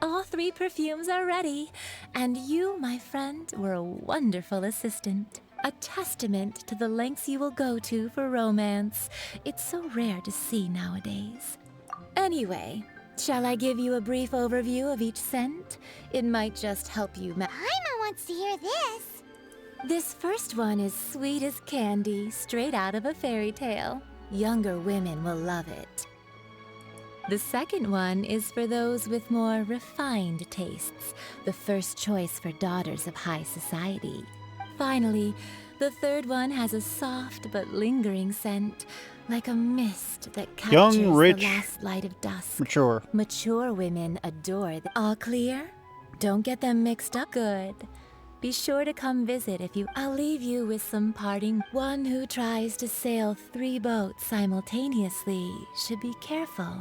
All three perfumes are ready, and you, my friend, were a wonderful assistant. A testament to the lengths you will go to for romance. It's so rare to see nowadays. Anyway, shall I give you a brief overview of each scent? It might just help you Paimon wants to hear this. This first one is sweet as candy, straight out of a fairy tale. Younger women will love it. The second one is for those with more refined tastes, the first choice for daughters of high society. Finally, the third one has a soft but lingering scent, like a mist that captures Young, rich, the last light of dusk. Mature. Mature women adore them. All clear? Don't get them mixed up. Good. Be sure to come visit if you... I'll leave you with some parting. One who tries to sail 3 boats simultaneously should be careful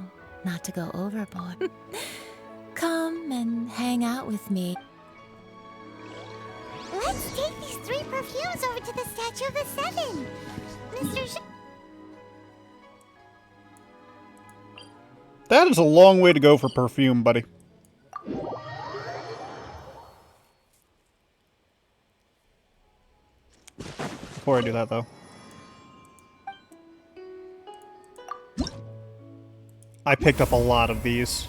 not to go overboard. Come and hang out with me. Let's Let's take these 3 perfumes over to the Statue of the Seven. Mr. That is a long way to go for perfume, buddy. Before I do that, though. I picked up a lot of these.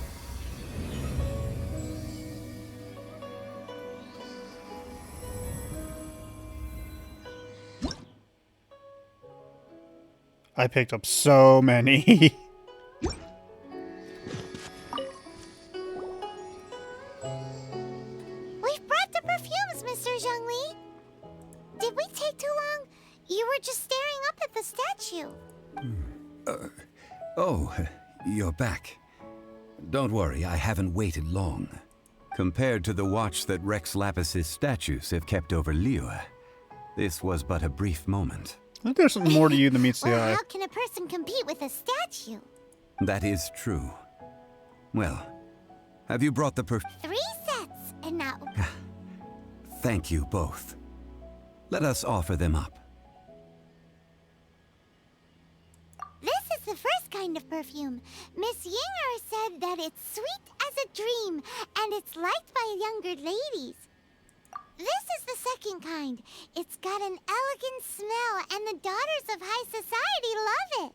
I picked up so many. We've brought the perfumes, Mr. Zhongli. Did we take too long? You were just staring up at the statue. Oh, you're back. Don't worry, I haven't waited long. Compared to the watch that Rex Lapis's statues have kept over Liyue, this was but a brief moment. I think there's something more to you than meets the Well, eye. how can a person compete with a statue? That is true. Well, have you brought the 3 sets, and now... Thank you both. Let us offer them up. This is the first kind of perfume. Miss Yinger said that it's sweet as a dream, and it's liked by younger ladies. This is the second kind. It's got an elegant smell, and the daughters of high society love it.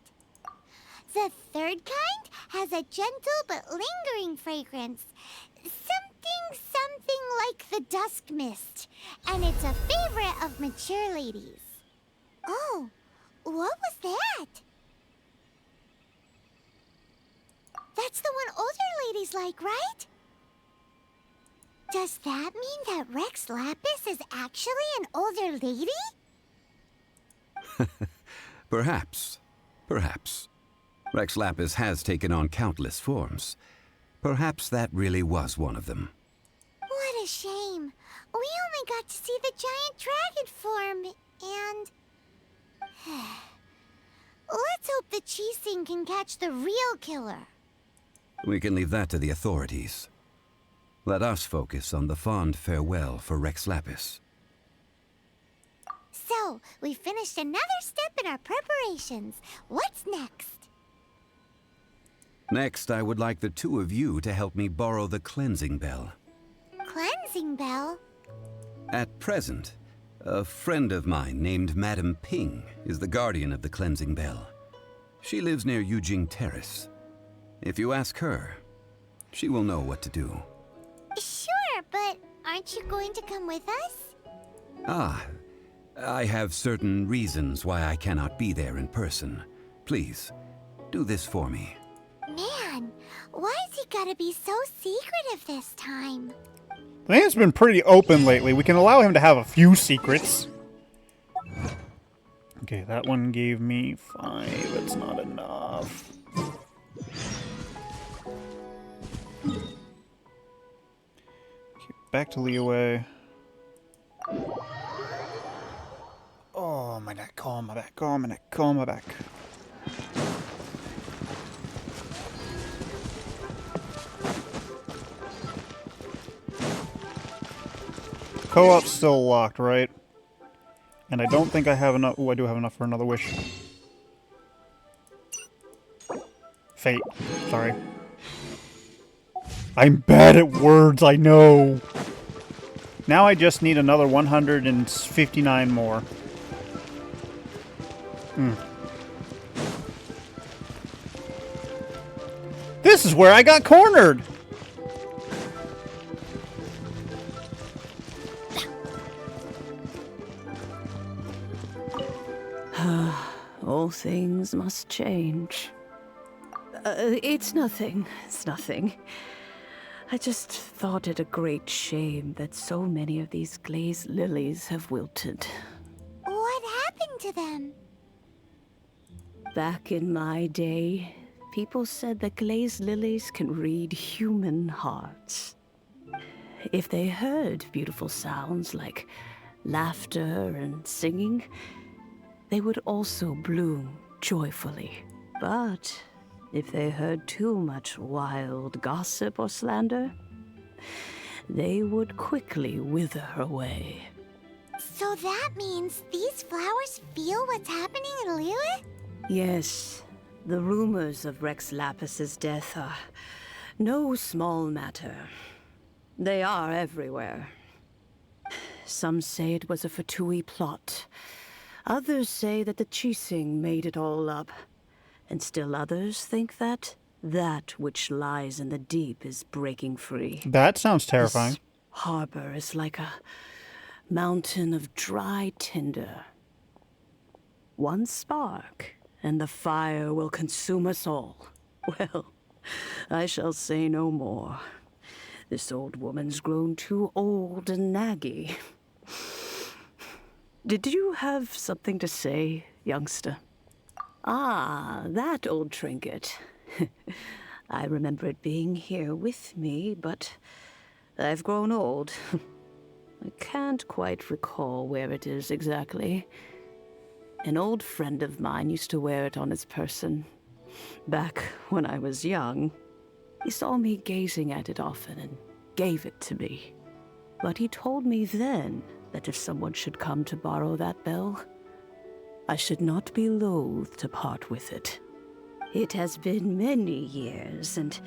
The third kind has a gentle but lingering fragrance. Something like the dusk mist. And it's a favorite of mature ladies. Oh, what was that? That's the one older ladies like, right? Does that mean that Rex Lapis is actually an older lady? Perhaps. Perhaps. Rex Lapis has taken on countless forms. Perhaps that really was one of them. What a shame. We only got to see the giant dragon form, and... Let's hope the Qixing can catch the real killer. We can leave that to the authorities. Let us focus on the fond farewell for Rex Lapis. So, we finished another step in our preparations. What's next? Next, I would like the 2 of you to help me borrow the cleansing bell. Cleansing bell? At present, a friend of mine named Madame Ping is the guardian of the cleansing bell. She lives near Yujing Terrace. If you ask her, she will know what to do. Sure, but aren't you going to come with us? Ah, I have certain reasons why I cannot be there in person. Please, do this for me. Man, why has he gotta be so secretive this time? I think it's been pretty open lately. We can allow him to have a few secrets. Okay, that one gave me 5. It's not enough. Okay, back to Liyue. Oh, my neck, oh, my back, oh, my neck, oh, my back. Co-op's still locked, right? And I don't think I have enough. Oh, I do have enough for another wish. Fate. Sorry. I'm bad at words, I know. Now I just need another 159 more. This is where I got cornered! All things must change. It's nothing. It's nothing. I just thought it a great shame that so many of these glazed lilies have wilted. What happened to them? Back in my day, people said that glazed lilies can read human hearts. If they heard beautiful sounds like laughter and singing, they would also bloom joyfully. But if they heard too much wild gossip or slander, they would quickly wither away. So that means these flowers feel what's happening in Lilith? Yes, the rumors of Rex Lapis's death are no small matter. They are everywhere. Some say it was a Fatui plot. Others say that the Chising made it all up. And still others think that which lies in the deep is breaking free. That sounds terrifying. This harbor is like a mountain of dry tinder. One spark, and the fire will consume us all. Well, I shall say no more. This old woman's grown too old and naggy. Did you have something to say, youngster? Ah, that old trinket. I remember it being here with me, but I've grown old. I can't quite recall where it is exactly. An old friend of mine used to wear it on his person. Back when I was young, he saw me gazing at it often and gave it to me. But he told me then that if someone should come to borrow that bell, I should not be loath to part with it. It has been many years, and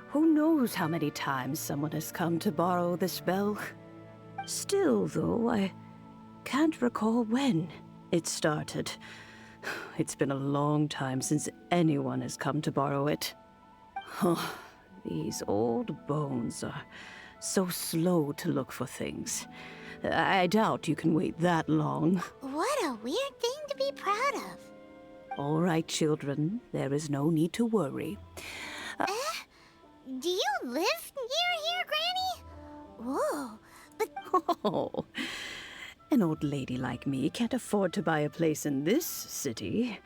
who knows how many times someone has come to borrow this bell. Still, though, I can't recall when it started. It's been a long time since anyone has come to borrow it. Oh, these old bones are so slow to look for things. I doubt you can wait that long. What a weird thing to be proud of. All right, children. There is no need to worry. Do you live near here, Granny? Whoa, but... Oh, an old lady like me can't afford to buy a place in this city.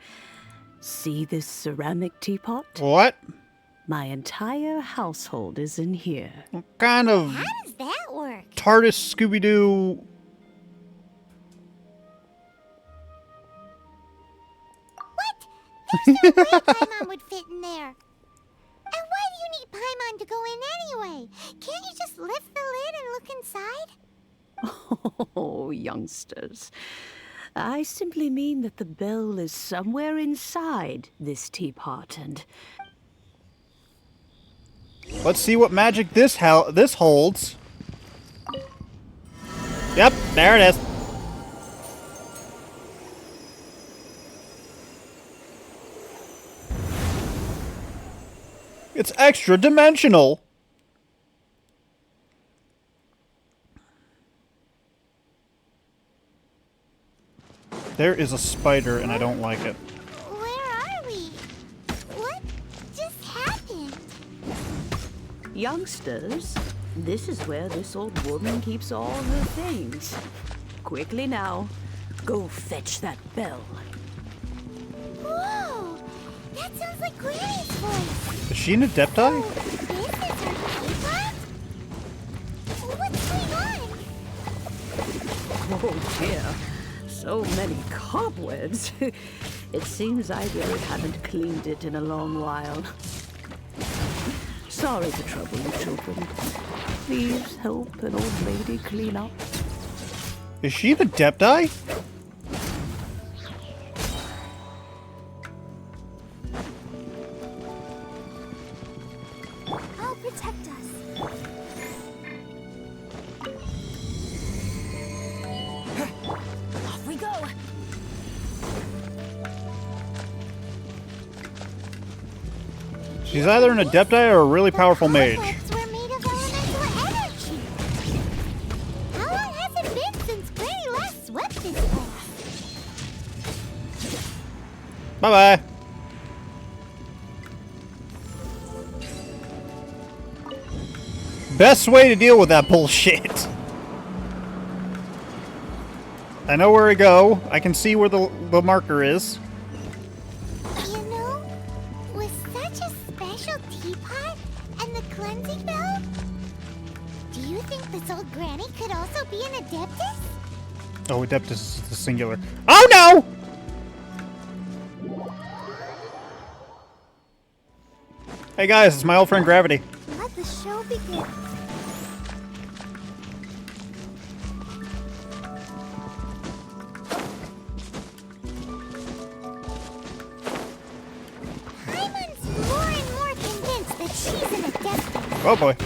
See this ceramic teapot? What? My entire household is in here. What kind of... How does that work? TARDIS Scooby-Doo... What? There's no way Paimon would fit in there. And why do you need Paimon to go in anyway? Can't you just lift the lid and look inside? Oh, youngsters. I simply mean that the bell is somewhere inside this teapot, and... Let's see what magic this holds. Yep, there it is. It's extra dimensional. There is a spider and I don't like it. Where are we? What just happened? Youngsters, this is where this old woman keeps all her things. Quickly now, go fetch that bell. Whoa! That sounds like Granny's voice. Is she an adepti? Oh, this is her teapot? What's going on? Oh dear, so many cobwebs. It seems I really haven't cleaned it in a long while. Sorry to trouble you, children. Please help an old lady clean up. Is she the adepti? I'll protect us. Off we go. She's either an adepti or a really powerful mage. Cobwebs were made of elemental energy. How long has it been since Granny last swept this place? Bye-bye. Best way to deal with that bullshit. I know where to go. I can see where the marker is. You know, with such a special teapot and the cleansing bell, do you think this old Granny could also be an adeptus? Oh, adeptus is the singular. Oh no! Hey guys, it's my old friend Gravity. Let the show begin. Oh boy.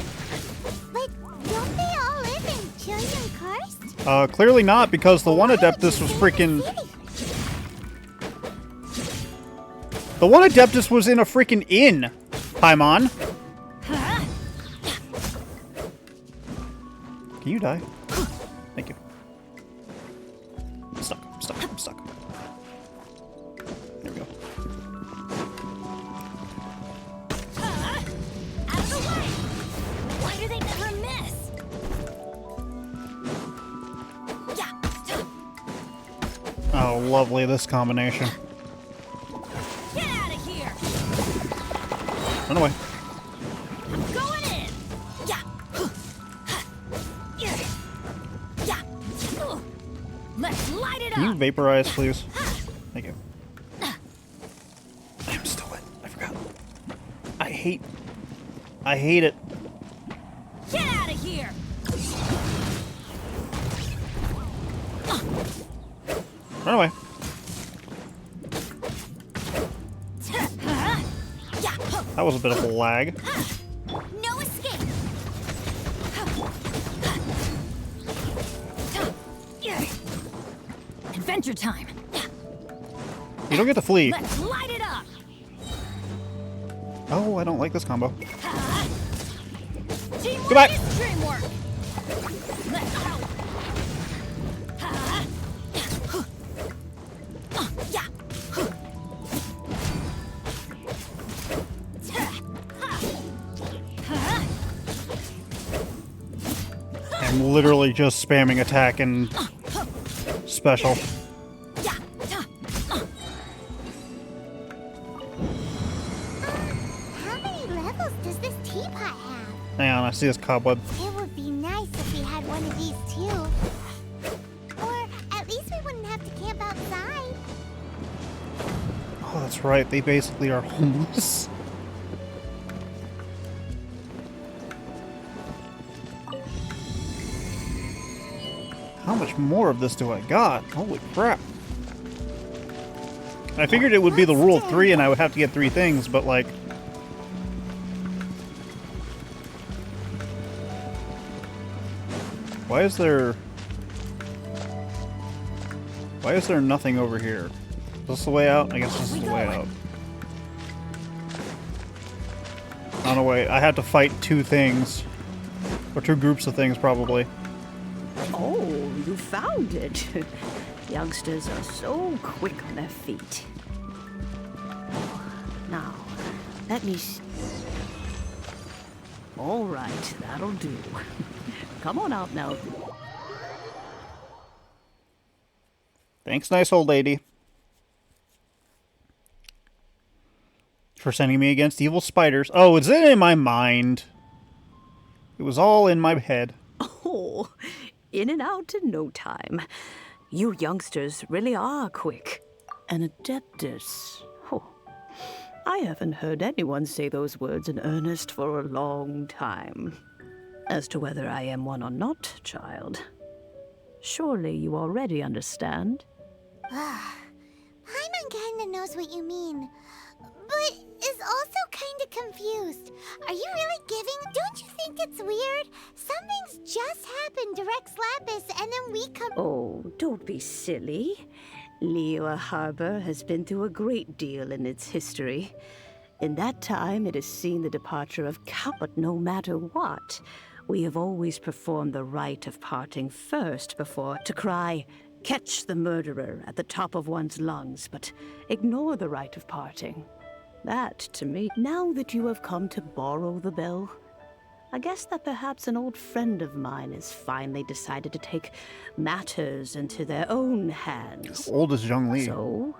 But don't they all live in Chillian Karst? Clearly not, because the one Adeptus was freaking... The one Adeptus was in a freaking inn, Paimon. Can you die? Thank you. I'm stuck, I'm stuck, I'm stuck. There we go. Out of the way! Why do they never miss? Yeah. Oh, lovely, this combination. Get out of here! Run away. I'm going in! Yeah! Yeah! Let's light it Can you up! vaporize, please? Thank you. I'm still wet. I forgot. I hate it. Get out of here! Run away. That was a bit of a lag. No escape! Adventure time! You don't get to flee. Let's light it up! Oh, I don't like this combo. Teamwork Goodbye. is dreamwork! Let's go! Yeah! I'm literally just spamming attack and special. How many levels does this teapot have? Hang on, I see this cobweb. It would be nice if we had one of these too. Or at least we wouldn't have to camp outside. Oh, that's right. They basically are homeless. How much more of this do I got? Holy crap. I figured it would be the rule of 3 and I would have to get 3 things, but like... Why is there nothing over here? Is this the way out? I guess this is the way out. Oh no, wait. I have to fight 2 things. Or 2 groups of things, probably. Oh, you found it. Youngsters are so quick on their feet. Now, let me All right, that'll do. Come on out now. Thanks, nice old lady. For sending me against evil spiders. Oh, it's in my mind. It was all in my head. Oh, in and out in no time. You youngsters really are quick. An adeptus. Oh, I haven't heard anyone say those words in earnest for a long time. As to whether I am one or not, child, surely you already understand. Paimon kinda knows what you mean, but is also kinda confused. Are you really giving? Don't you think it's weird? Something's just happened to Rex Lapis and then we come— Oh, don't be silly. Liyue Harbor has been through a great deal in its history. In that time, it has seen the departure of countless, but no matter what, we have always performed the rite of parting first before to cry, "Catch the murderer," at the top of one's lungs, but ignore the rite of parting. That, to me, now that you have come to borrow the bell, I guess that perhaps an old friend of mine has finally decided to take matters into their own hands. How old is Zhongli? So,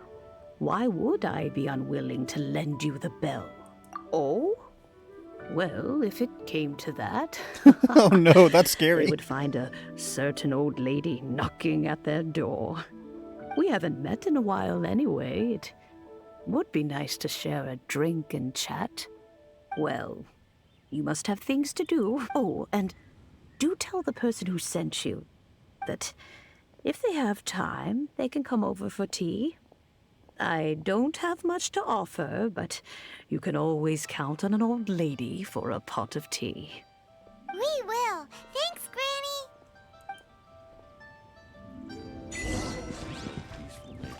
why would I be unwilling to lend you the bell? Oh? Well, if it came to that... Oh no, that's scary. They would find a certain old lady knocking at their door. We haven't met in a while anyway. It would be nice to share a drink and chat. Well, you must have things to do. Oh, and do tell the person who sent you that if they have time, they can come over for tea. I don't have much to offer, but you can always count on an old lady for a pot of tea. We will. Thanks, Granny.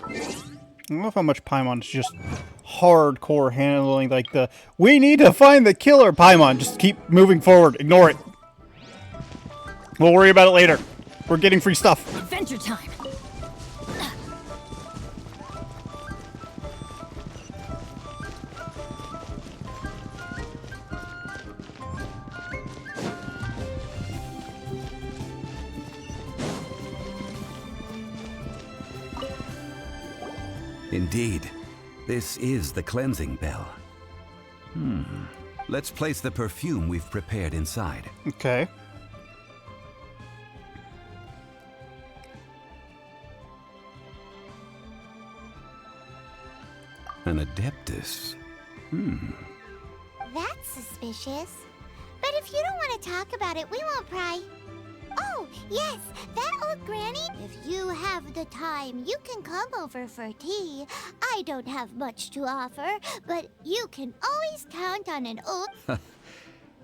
I don't know how much Paimon's just hardcore handling, like the, we need to find the killer. Paimon, just keep moving forward. Ignore it. We'll worry about it later. We're getting free stuff. Adventure time. Indeed, this is the cleansing bell. Let's place the perfume we've prepared inside. Okay. An adeptus. That's suspicious. But if you don't want to talk about it, we won't pry. Oh, yes, that old granny. If you have the time, you can come over for tea. I don't have much to offer, but you can always count on an old...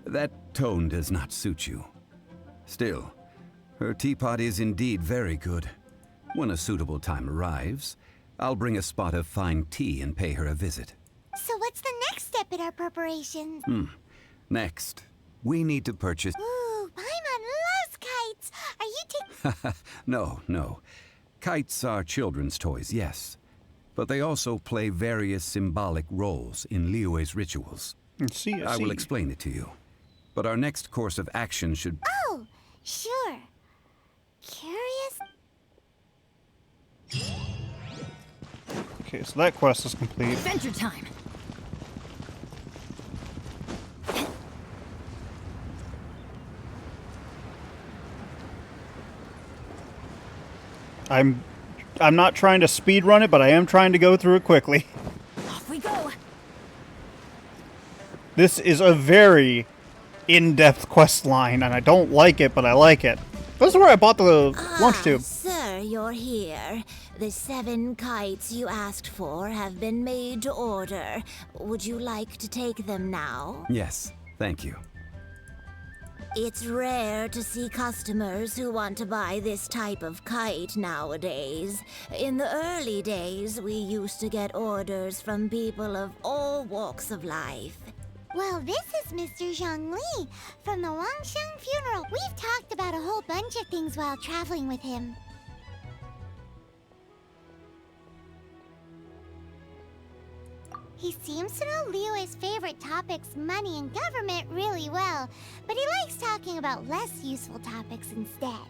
That tone does not suit you. Still, her teapot is indeed very good. When a suitable time arrives, I'll bring a spot of fine tea and pay her a visit. So what's the next step in our preparations? Next, we need to purchase... Ooh, Paimon loves kites. Are you taking... No. Kites are children's toys, yes. But they also play various symbolic roles in Liyue's rituals. I will explain it to you. But our next course of action should... Oh, sure. Curious? Okay, so that quest is complete. Adventure time. I'm not trying to speed run it, but I am trying to go through it quickly. Off we go. This is a very in-depth quest line, and I don't like it, but I like it. This is where I bought the lunch tube. Sir, you're here. The 7 kites you asked for have been made to order. Would you like to take them now? Yes, thank you. It's rare to see customers who want to buy this type of kite nowadays. In the early days, we used to get orders from people of all walks of life. Well, this is Mr. Zhongli from the Wangsheng funeral. We've talked about a whole bunch of things while traveling with him. He seems to know Liyue's favorite topics, money and government, really well, but he likes talking about less useful topics instead.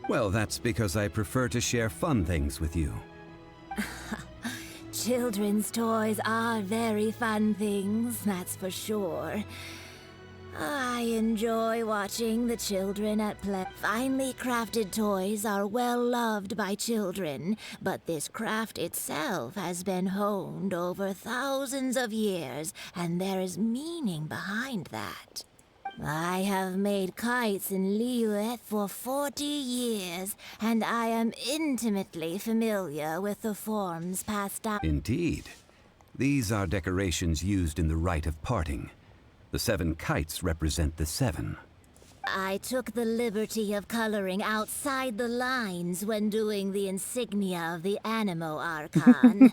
Well, that's because I prefer to share fun things with you. Children's toys are very fun things, that's for sure. I enjoy watching the children at play. Finely crafted toys are well loved by children, but this craft itself has been honed over thousands of years, and there is meaning behind that. I have made kites in Liyue for 40 years, and I am intimately familiar with the forms passed down. Indeed. These are decorations used in the Rite of Parting. The 7 kites represent the 7. I took the liberty of coloring outside the lines when doing the insignia of the Animo Archon.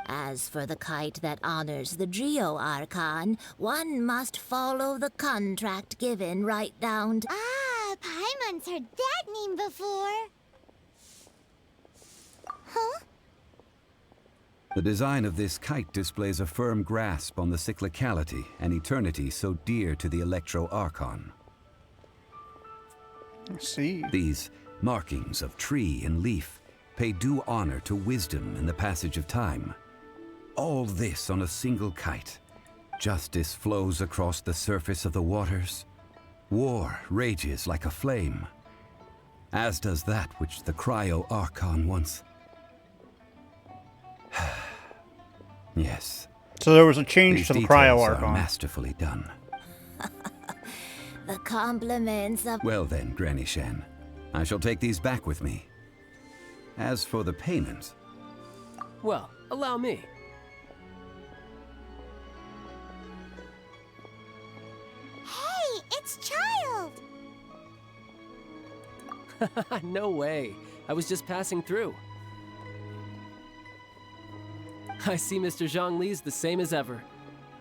As for the kite that honors the Geo Archon, one must follow the contract given right down to... Ah, Paimon's heard that name before. Huh? The design of this kite displays a firm grasp on the cyclicality and eternity so dear to the Electro Archon. I see. These markings of tree and leaf pay due honor to wisdom and the passage of time. All this on a single kite. Justice flows across the surface of the waters. War rages like a flame. As does that which the Cryo Archon once... Yes. So there was a change to the Cryo Archon. Archon. Masterfully done. The compliments of... Well then, Granny Shan, I shall take these back with me. As for the payment... Well, Allow me. Hey, it's Child! No way. I was just passing through. I see Mr. Zhongli's the same as ever.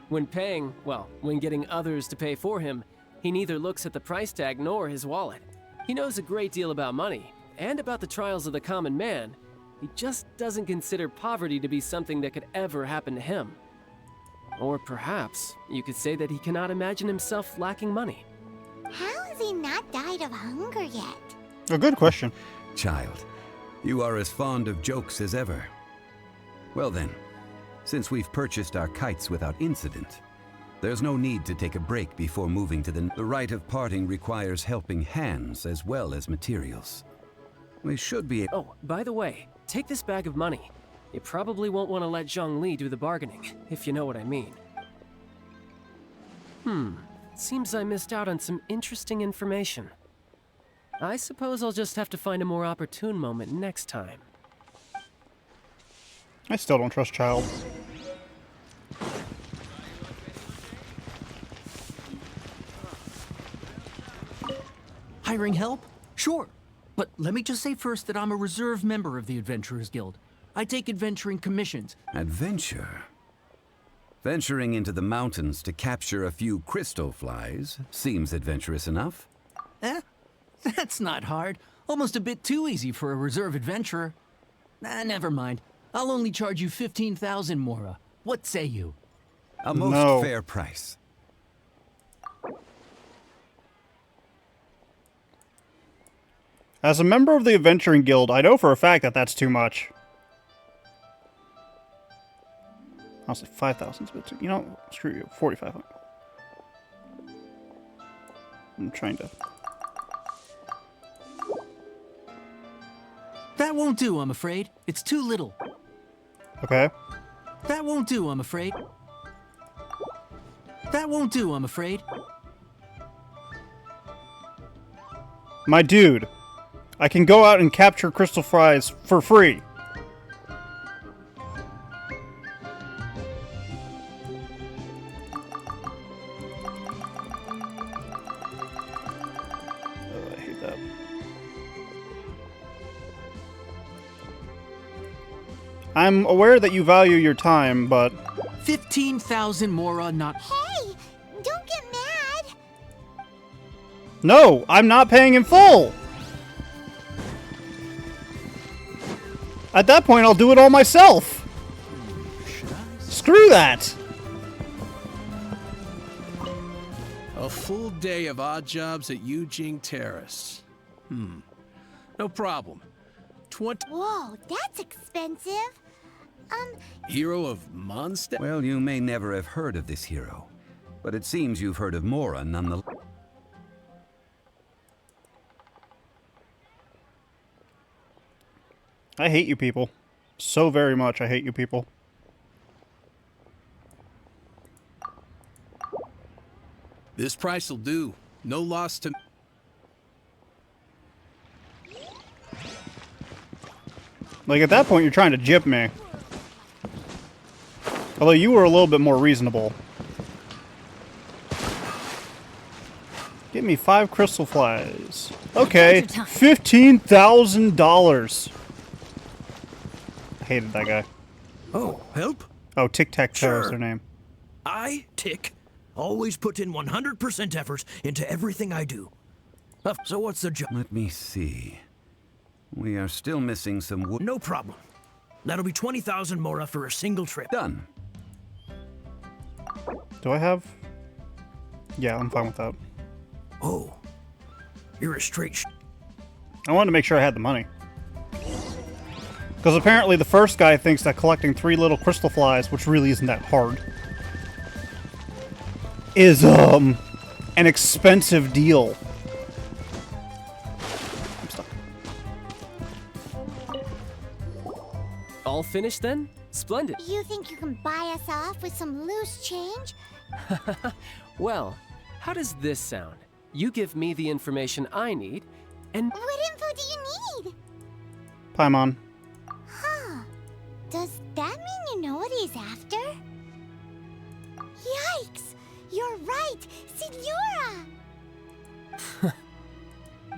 When paying, well, when getting others to pay for him, he neither looks at the price tag nor his wallet. He knows a great deal about money, and about the trials of the common man. He just doesn't consider poverty to be something that could ever happen to him. Or perhaps you could say that he cannot imagine himself lacking money. How has he not died of hunger yet? A good question. Child, you are as fond of jokes as ever. Well then, since we've purchased our kites without incident, there's no need to take a break before moving to the rite of parting requires helping hands as well as materials. We should be... Oh, by the way, take this bag of money. You probably won't want to let Zhongli do the bargaining, if you know what I mean. Seems I missed out on some interesting information. I suppose I'll just have to find a more opportune moment next time. I still don't trust Child. Hiring help? Sure. But let me just say first that I'm a reserve member of the Adventurers Guild. I take adventuring commissions. Adventure? Venturing into the mountains to capture a few crystal flies seems adventurous enough. That's not hard. Almost a bit too easy for a reserve adventurer. Never mind. I'll only charge you 15,000 Mora. What say you? A most fair price. As a member of the Adventuring Guild, I know for a fact that that's too much. Honestly, 5,000 is a bit too... You know, screw you. 4,500. I'm trying to... That won't do, I'm afraid. It's too little. Okay. That won't do, I'm afraid. That won't do, I'm afraid. My dude, I can go out and capture crystal flies for free. I hate that. I'm aware that you value your time, but... 15,000 Mora, not... Hey, don't get mad. No, I'm not paying in full! At that point, I'll do it all myself! Screw that! A full day of odd jobs at Yujing Terrace. No problem. 20... Whoa, that's expensive. Hero of Mondstadt? Well, you may never have heard of this hero, but it seems you've heard of Mora nonetheless. I hate you people. So very much, I hate you people. This price will do. No loss to... Like, at that point, you're trying to gyp me. Although you were a little bit more reasonable. Give me 5 crystal flies. Okay, $15,000. I hated that guy. Oh, help? Oh, Tic-Tac-Toe is their name. I, Tick, always put in 100% effort into everything I do. So what's the job? Let me see. We are still missing some wood. No problem. That'll be 20,000 Mora for a single trip. Done. Do I have... Yeah, I'm fine with that. Oh, you're a straight I wanted to make sure I had the money. Because apparently the first guy thinks that collecting 3 little crystal flies, which really isn't that hard, is, an expensive deal. I'm stuck. All finished then? Splendid. You think you can buy us off with some loose change? Well, how does this sound? You give me the information I need, and... What info do you need? Paimon. Huh. Does that mean he's after. Yikes! You're right, Signora!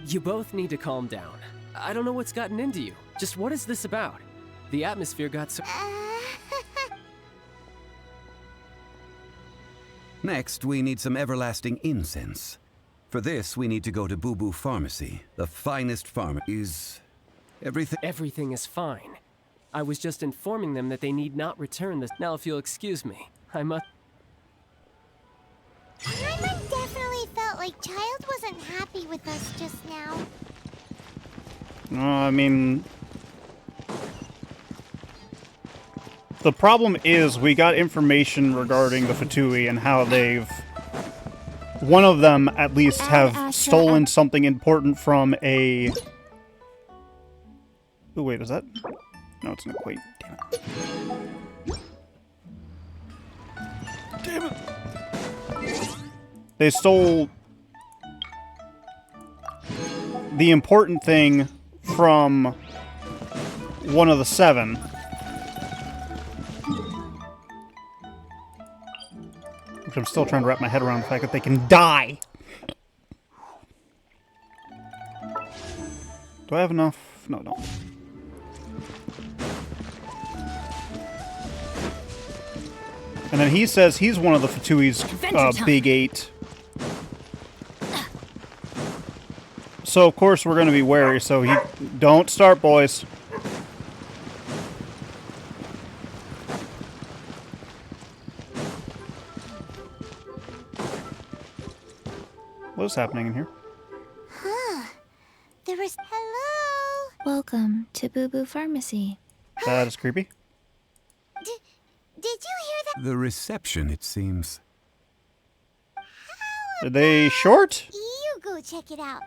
You both need to calm down. I don't know what's gotten into you. Just what is this about? The atmosphere got so... Next, we need some everlasting incense. For this, we need to go to Boo Boo Pharmacy. The finest pharmacy is... everything... Everything is fine. I was just informing them that they need not return this. Now, if you'll excuse me, I must... Paimon definitely felt like Child wasn't happy with us just now. I mean... The problem is we got information regarding the Fatui and how they've... One of them, at least, have stolen something important from a... Oh, wait, is that... No, it's an equate. Damn it. Damn it! They stole... the important thing from one of the 7. Which I'm still trying to wrap my head around the fact that they can die. Do I have enough? No, I don't. And then he says he's one of the Fatui's big 8. So, of course, we're going to be wary, so he... Don't start, boys. What is happening in here? Huh. There was... Hello? Welcome to Boo Boo Pharmacy. That is creepy. Did you hear that? The reception, it seems. Are they short? You go check it out.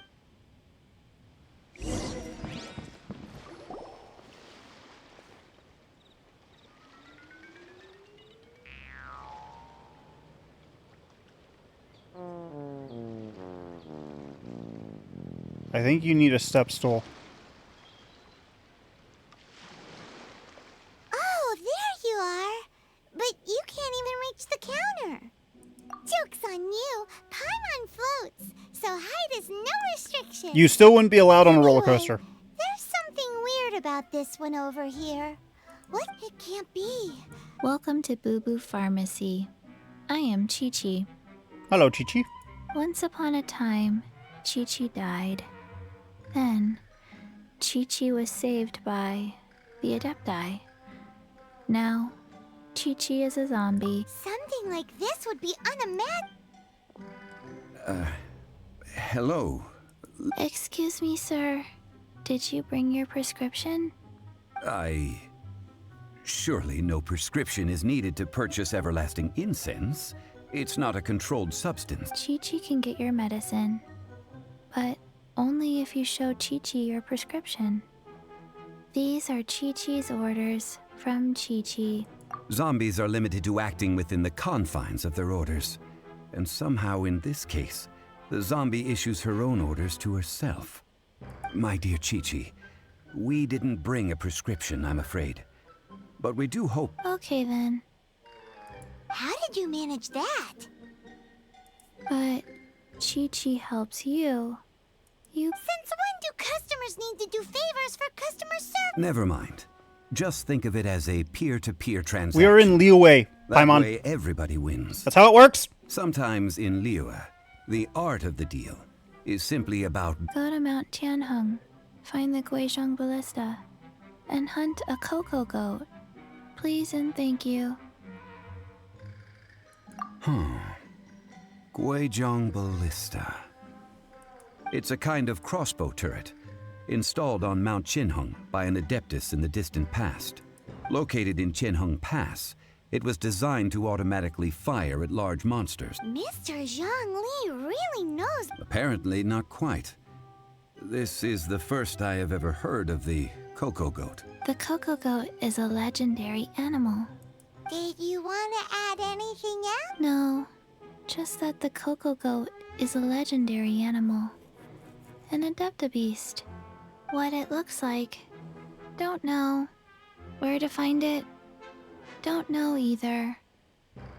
I think you need a step stool. Oh, there you are. But you can't even reach the counter. Joke's on you. Paimon floats, so height is no restriction. You still wouldn't be allowed on a roller Anyway, coaster. There's something weird about this one over here. What? It can't be. Welcome to Boo Boo Pharmacy. I am Chi-Chi. Hello, Chi-Chi. Once upon a time, Chi-Chi died. Then, Chi-Chi was saved by the adepti. Now, Chi-Chi is a zombie. Something like this would be unimaginable. Hello. Excuse me, sir. Did you bring your prescription? Surely no prescription is needed to purchase everlasting incense. It's not a controlled substance. Chi-Chi can get your medicine, but only if you show Chi-Chi your prescription. These are Chi-Chi's orders from Chi-Chi. Zombies are limited to acting within the confines of their orders. And somehow in this case, the zombie issues her own orders to herself. My dear Chi-Chi, we didn't bring a prescription, I'm afraid. But we do hope... Okay then. How did you manage that? But Chi-Chi helps you. Since when do customers need to do favors for customer service? Never mind. Just think of it as a peer-to-peer transaction. We are in Liyue, That Paimon. way everybody wins. That's how it works. Sometimes in Liyue, the art of the deal is simply about... Go to Mount Tianheng, find the Guizhong Ballista, and hunt a cocoa goat. Please and thank you. Guizhong Ballista. It's a kind of crossbow turret, installed on Mount Tianheng by an adeptus in the distant past. Located in Tianheng Pass, it was designed to automatically fire at large monsters. Mr. Zhang Li really knows. Apparently not quite. This is the first I have ever heard of the cocoa goat. The cocoa goat is a legendary animal. Did you want to add anything else? No, just that the cocoa goat is a legendary animal. An adepti beast. What it looks like, don't know. Where to find it, Don't know either.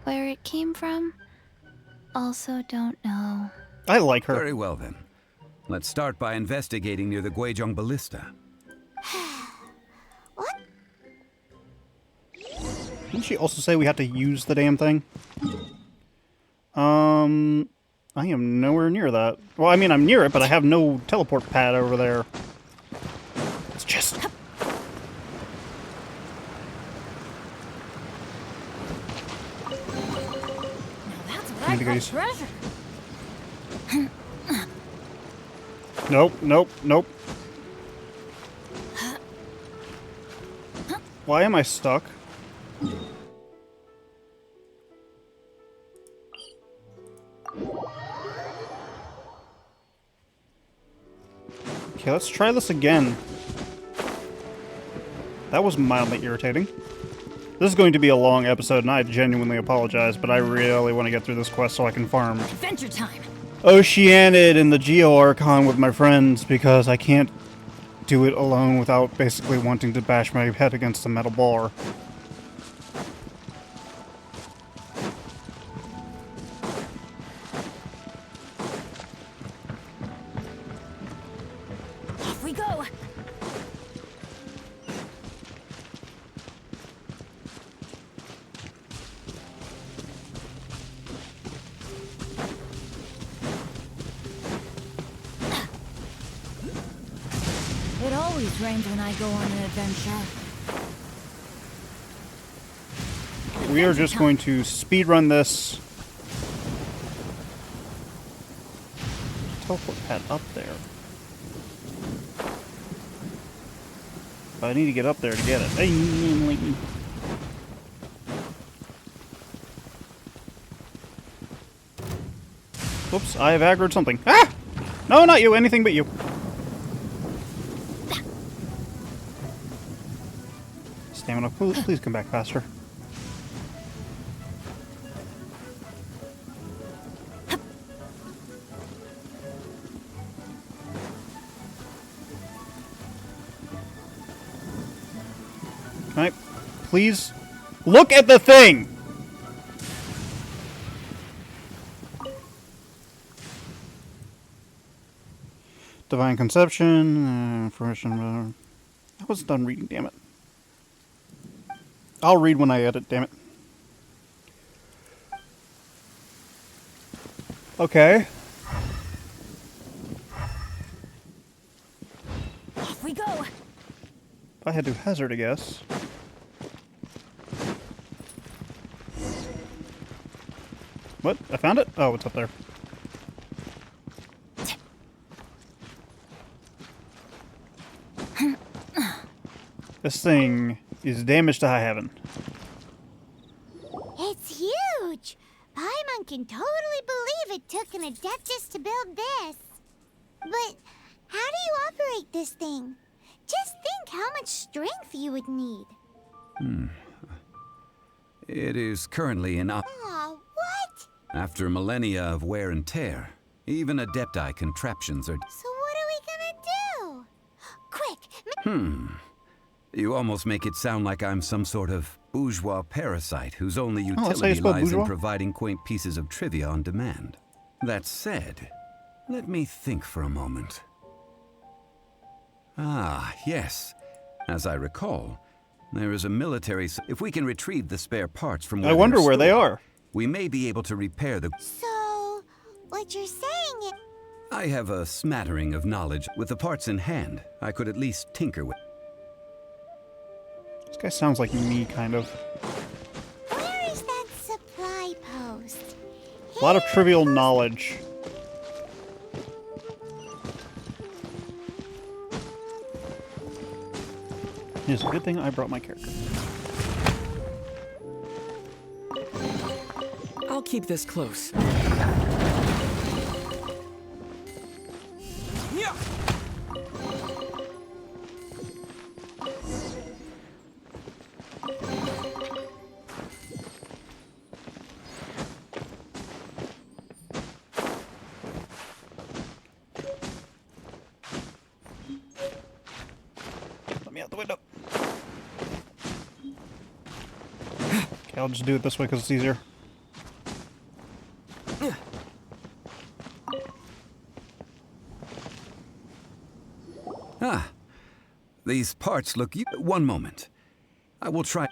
Where it came from? Also don't know. I like her. Very well then. Let's start by investigating near the Guizhong Ballista. What? Didn't she also say we have to use the damn thing? I am nowhere near that. Well, I mean, I'm near it, but I have no teleport pad over there. It's just... That's what I call treasure. Nope, nope, nope. Why am I stuck? Okay, let's try this again. That was mildly irritating. This is going to be a long episode, and I genuinely apologize, but I really want to get through this quest so I can farm Adventure time. Oceanid and the Geo Archon with my friends, because I can't do it alone without basically wanting to bash my head against a metal bar. Off we go. It always rains when I go on an adventure. We are just going to speedrun this. Teleport pad up there. But I need to get up there to get it. Whoops, I have aggroed something. Ah! No, not you, anything but you. Stamina, please come back faster. Alright, please look at the thing! Divine Conception, fruition. I wasn't done reading, damn it. I'll read when I edit, damn it. Okay. Off we go. If I had to hazard a guess. What? I found it? Oh, it's up there. This thing is damaged to high heaven. It's huge! Paimon can totally believe it took an adeptus to build this. But how do you operate this thing? Just think how much strength you would need. It is currently in Aw, what? After millennia of wear and tear, even adepti contraptions are... So what are we gonna do? Quick! You almost make it sound like I'm some sort of bourgeois parasite whose only that's how you utility spell lies in bourgeois? providing quaint pieces of trivia on demand. That said, let me think for a moment. Ah, yes. As I recall, there is a military... If we can retrieve the spare parts from where I wonder they're where they stored, are. we may be able to repair the... So, what you're saying is... I have a smattering of knowledge. With the parts in hand, I could at least tinker with... This guy sounds like me, kind of. Where is that supply post? A lot of trivial knowledge. It's a good thing I brought my character. I'll keep this close. Yeah. Let me out the window. Okay, I'll just do it this way because it's easier. Ah, these parts look... One moment. I will try...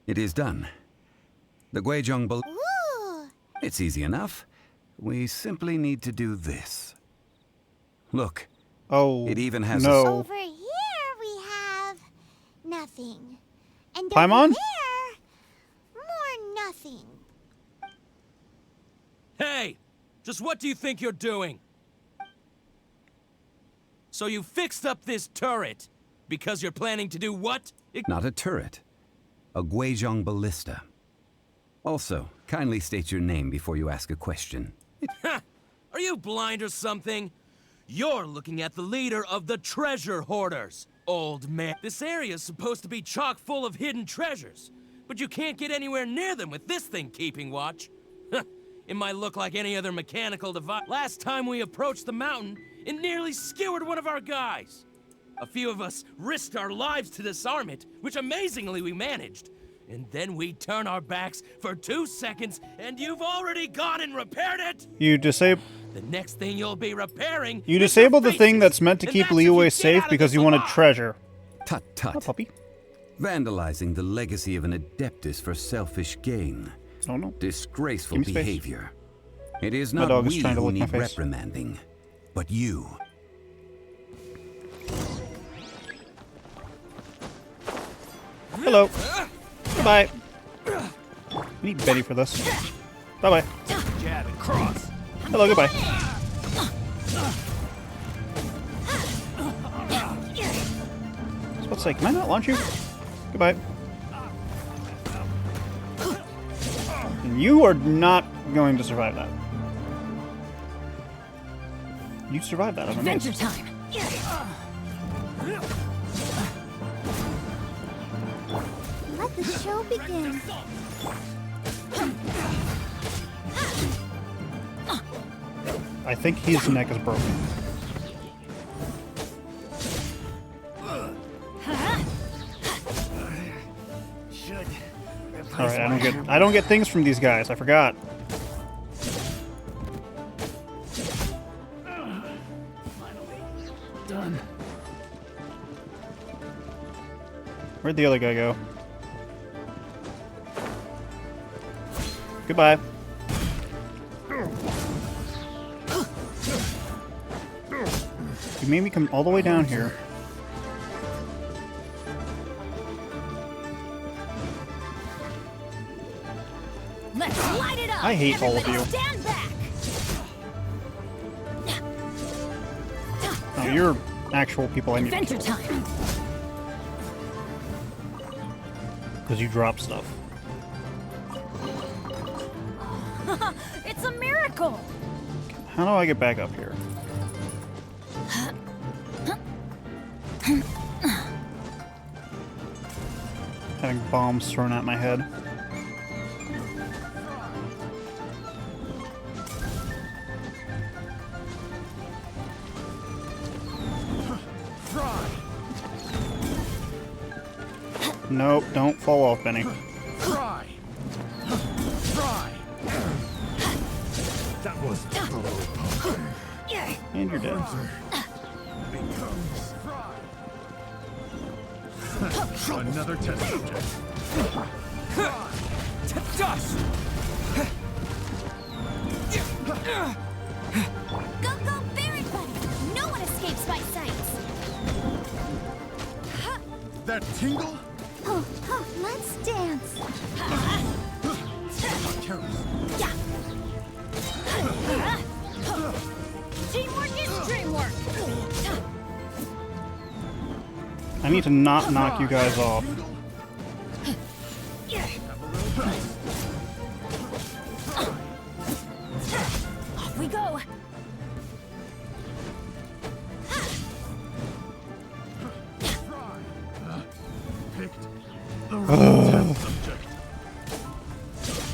It is done. The Guizhong... Ooh! It's easy enough. We simply need to do this. Look. Oh, it even has no. Over here we have nothing. And Paimon? over there, more nothing. Hey! Just what do you think you're doing? So you fixed up this turret because you're planning to do what? Not a turret. A Guizhong ballista. Also, kindly state your name before you ask a question. Are you blind or something? You're looking at the leader of the treasure hoarders, old man. This area is supposed to be chock full of hidden treasures, but you can't get anywhere near them with this thing keeping watch. It might look like any other mechanical device. Last time we approached the mountain, it nearly skewered one of our guys. A few of us risked our lives to disarm it, which amazingly we managed. And then we turn our backs for 2 seconds, and you've already gone and repaired it? You disable... The next thing you'll be repairing... You disable the thing that's meant to keep Liyue safe because you wanted treasure. Tut tut. Oh, puppy. Vandalizing the legacy of an adeptus for selfish gain. Oh no. Disgraceful Give me space. behavior. It is My not dog is we trying to who lick my need face. reprimanding, but you. Hello. Goodbye. I need Betty for this. Bye-bye. Jab and cross. Hello, goodbye. I was about to say, can I not launch you? Goodbye. And you are not going to survive that. You survived that. I'm amazed. Adventure time. Let the show begin. I think his neck is broken. Alright, I don't get things from these guys, I forgot. Done. Where'd the other guy go? Goodbye. You made me come all the way down here. Let's light it up. I hate all of you. Stand back. Oh, you're actual people I need to Adventure kill. time. Because you drop stuff. It's a miracle. How do I get back up here? Having bombs thrown at my head. Nope, don't fall off, Benny. Try. Try. That was. And you're dead. Another test subject. To dust! Go, go, Barret Buddy! No one escapes my sight! That tingle? Oh, oh, let's dance! Teamwork is dreamwork. I need to not knock you guys off. Off we go.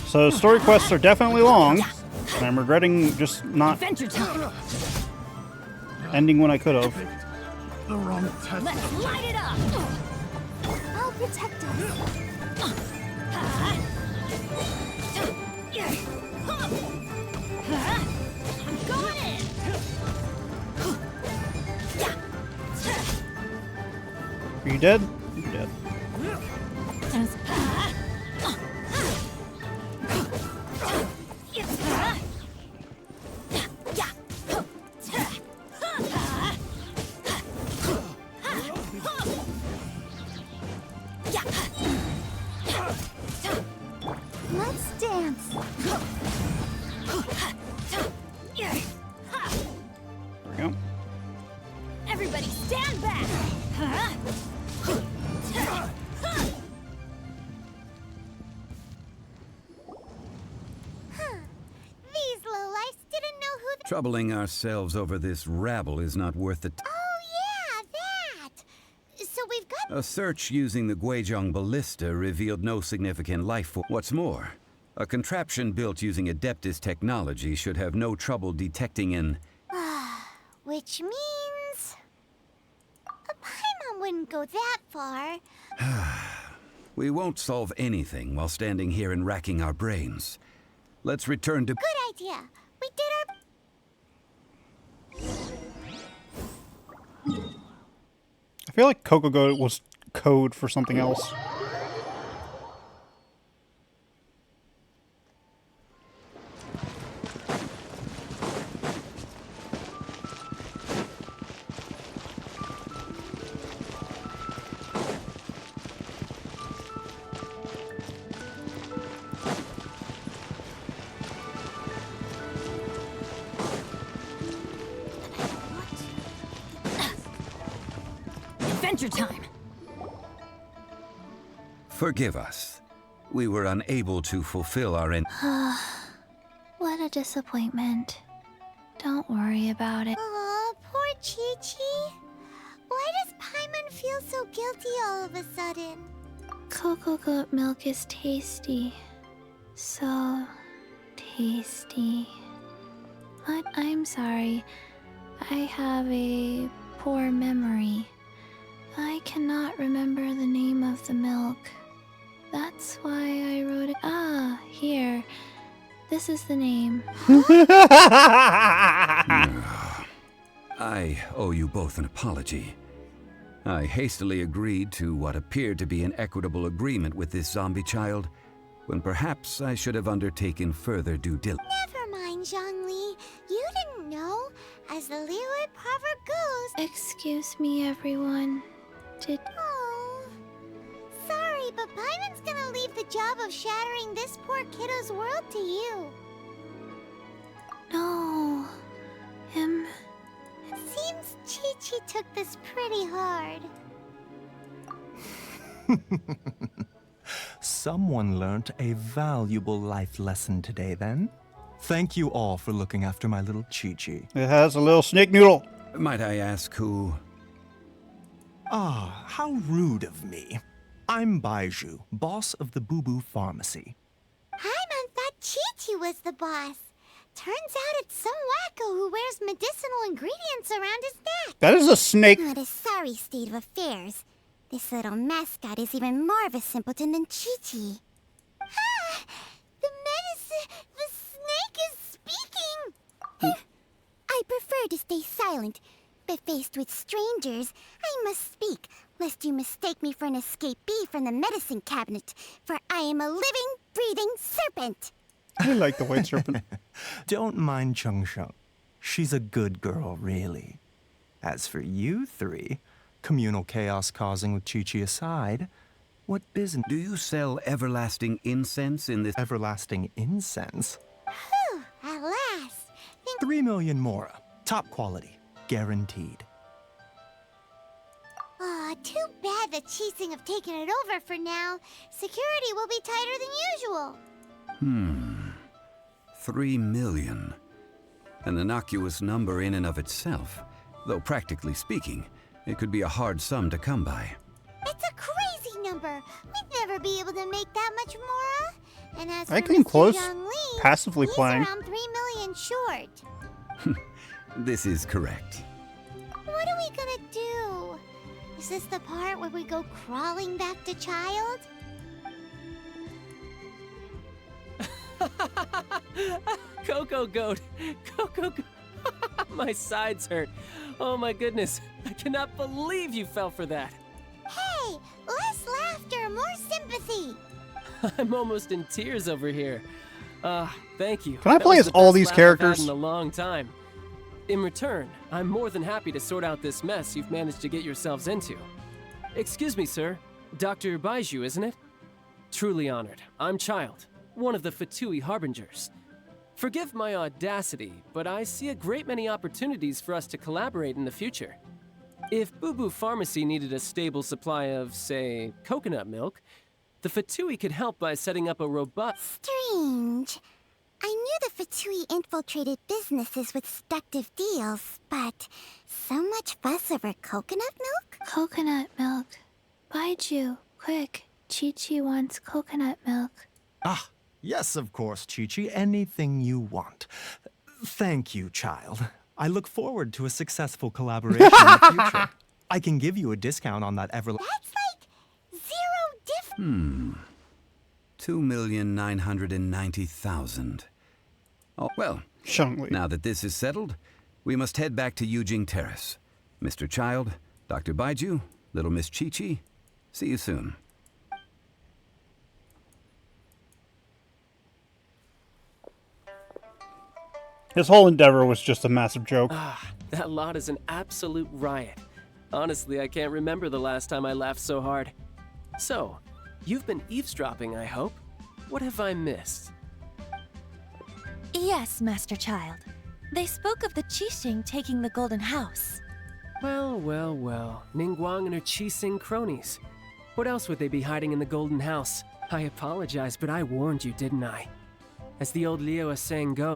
So story quests are definitely long, and I'm regretting just not Adventure time. ending when I could have. The wrong test. Let's light it up. I'll protect us. Got it! Are you dead? You're dead. Let's dance. There we go. Everybody stand back! These lowlifes didn't know who Troubling ourselves over this rabble is not worth the Oh yeah, that! So we've got... A search using the Guizhong ballista revealed no significant life form. What's more, a contraption built using Adeptis technology should have no trouble detecting an... Which means... A Paimon wouldn't go that far. We won't solve anything while standing here and racking our brains. Let's return to... Good idea. We did our... I feel like Kokogo was code for something else. Adventure time! Forgive us. We were unable to fulfill our end. What a disappointment. Don't worry about it. Aw, poor Chi-Chi. Why does Paimon feel so guilty all of a sudden? Cocoa goat milk is tasty. So tasty. But I'm sorry. I have a poor memory. I cannot remember the name of the milk. That's why I wrote it. Ah, here. This is the name. I owe you both an apology. I hastily agreed to what appeared to be an equitable agreement with this zombie child, when perhaps I should have undertaken further due diligence. Never mind, Zhongli. You didn't know. As the Liyue proverb goes... Excuse me, everyone. Did... Oh. Sorry, but Paimon's gonna leave the job of shattering this poor kiddo's world to you. No. Him... Seems Chi-Chi took this pretty hard. Someone learnt a valuable life lesson today, then. Thank you all for looking after my little Chi-Chi. It has a little snake noodle. Might I ask who... Ah, how rude of me. I'm Baiju, boss of the Boo Boo Pharmacy. Paimon thought Chi-Chi was the boss. Turns out it's some wacko who wears medicinal ingredients around his neck. That is a snake. What a sorry state of affairs. This little mascot is even more of a simpleton than Chi-Chi. Ah! The snake is speaking! I prefer to stay silent, but faced with strangers, I must speak, lest you mistake me for an escapee from the medicine cabinet, for I am a living, breathing serpent! I like the white serpent. Don't mind Chung Sheng. She's a good girl, really. As for you three, communal chaos causing with Chi-Chi aside, what business... Do you sell everlasting incense in this... Everlasting incense? Whew, at last! 3 million mora. Top quality. Guaranteed. Aw, too bad the Chising have taken it over for now. Security will be tighter than usual. 3 million. An innocuous number in and of itself, though practically speaking, it could be a hard sum to come by. It's a crazy number. We'd never be able to make that much mora. And as I for came Mr. close, Zhongli, passively he's playing. around 3 million short. This is correct. What are we gonna do? Is this the part where we go crawling back to Child? Coco Goat! Coco Goat! My sides hurt. Oh my goodness. I cannot believe you fell for that. Hey, less laughter, more sympathy. I'm almost in tears over here. Thank you. Can I That play was as the all best these laugh characters? I've had in a long time. In return, I'm more than happy to sort out this mess you've managed to get yourselves into. Excuse me, sir. Dr. Baiju, isn't it? Truly honored. I'm Child, one of the Fatui Harbingers. Forgive my audacity, but I see a great many opportunities for us to collaborate in the future. If Boo Boo Pharmacy needed a stable supply of, say, coconut milk, the Fatui could help by setting up a robust... Strange. I knew the Fatui infiltrated businesses with seductive deals, but so much fuss over coconut milk? Coconut milk. Baiju, quick. Chi-Chi wants coconut milk. Ah, yes, of course, Chi-Chi. Anything you want. Thank you, child. I look forward to a successful collaboration in the future. I can give you a discount on that That's like 0 diff. 2,990,000. Oh, well, now that this is settled, we must head back to Yujing Terrace. Mr. Child, Dr. Baiju, Little Miss Chi-Chi, see you soon. His whole endeavor was just a massive joke. That lot is an absolute riot. Honestly, I can't remember the last time I laughed so hard. So, you've been eavesdropping, I hope? What have I missed? Yes, Master Child. They spoke of the Qixing taking the Golden House. Well, well, well. Ningguang and her Qixing cronies. What else would they be hiding in the Golden House? I apologize, but I warned you, didn't I? As the old Leo is saying go...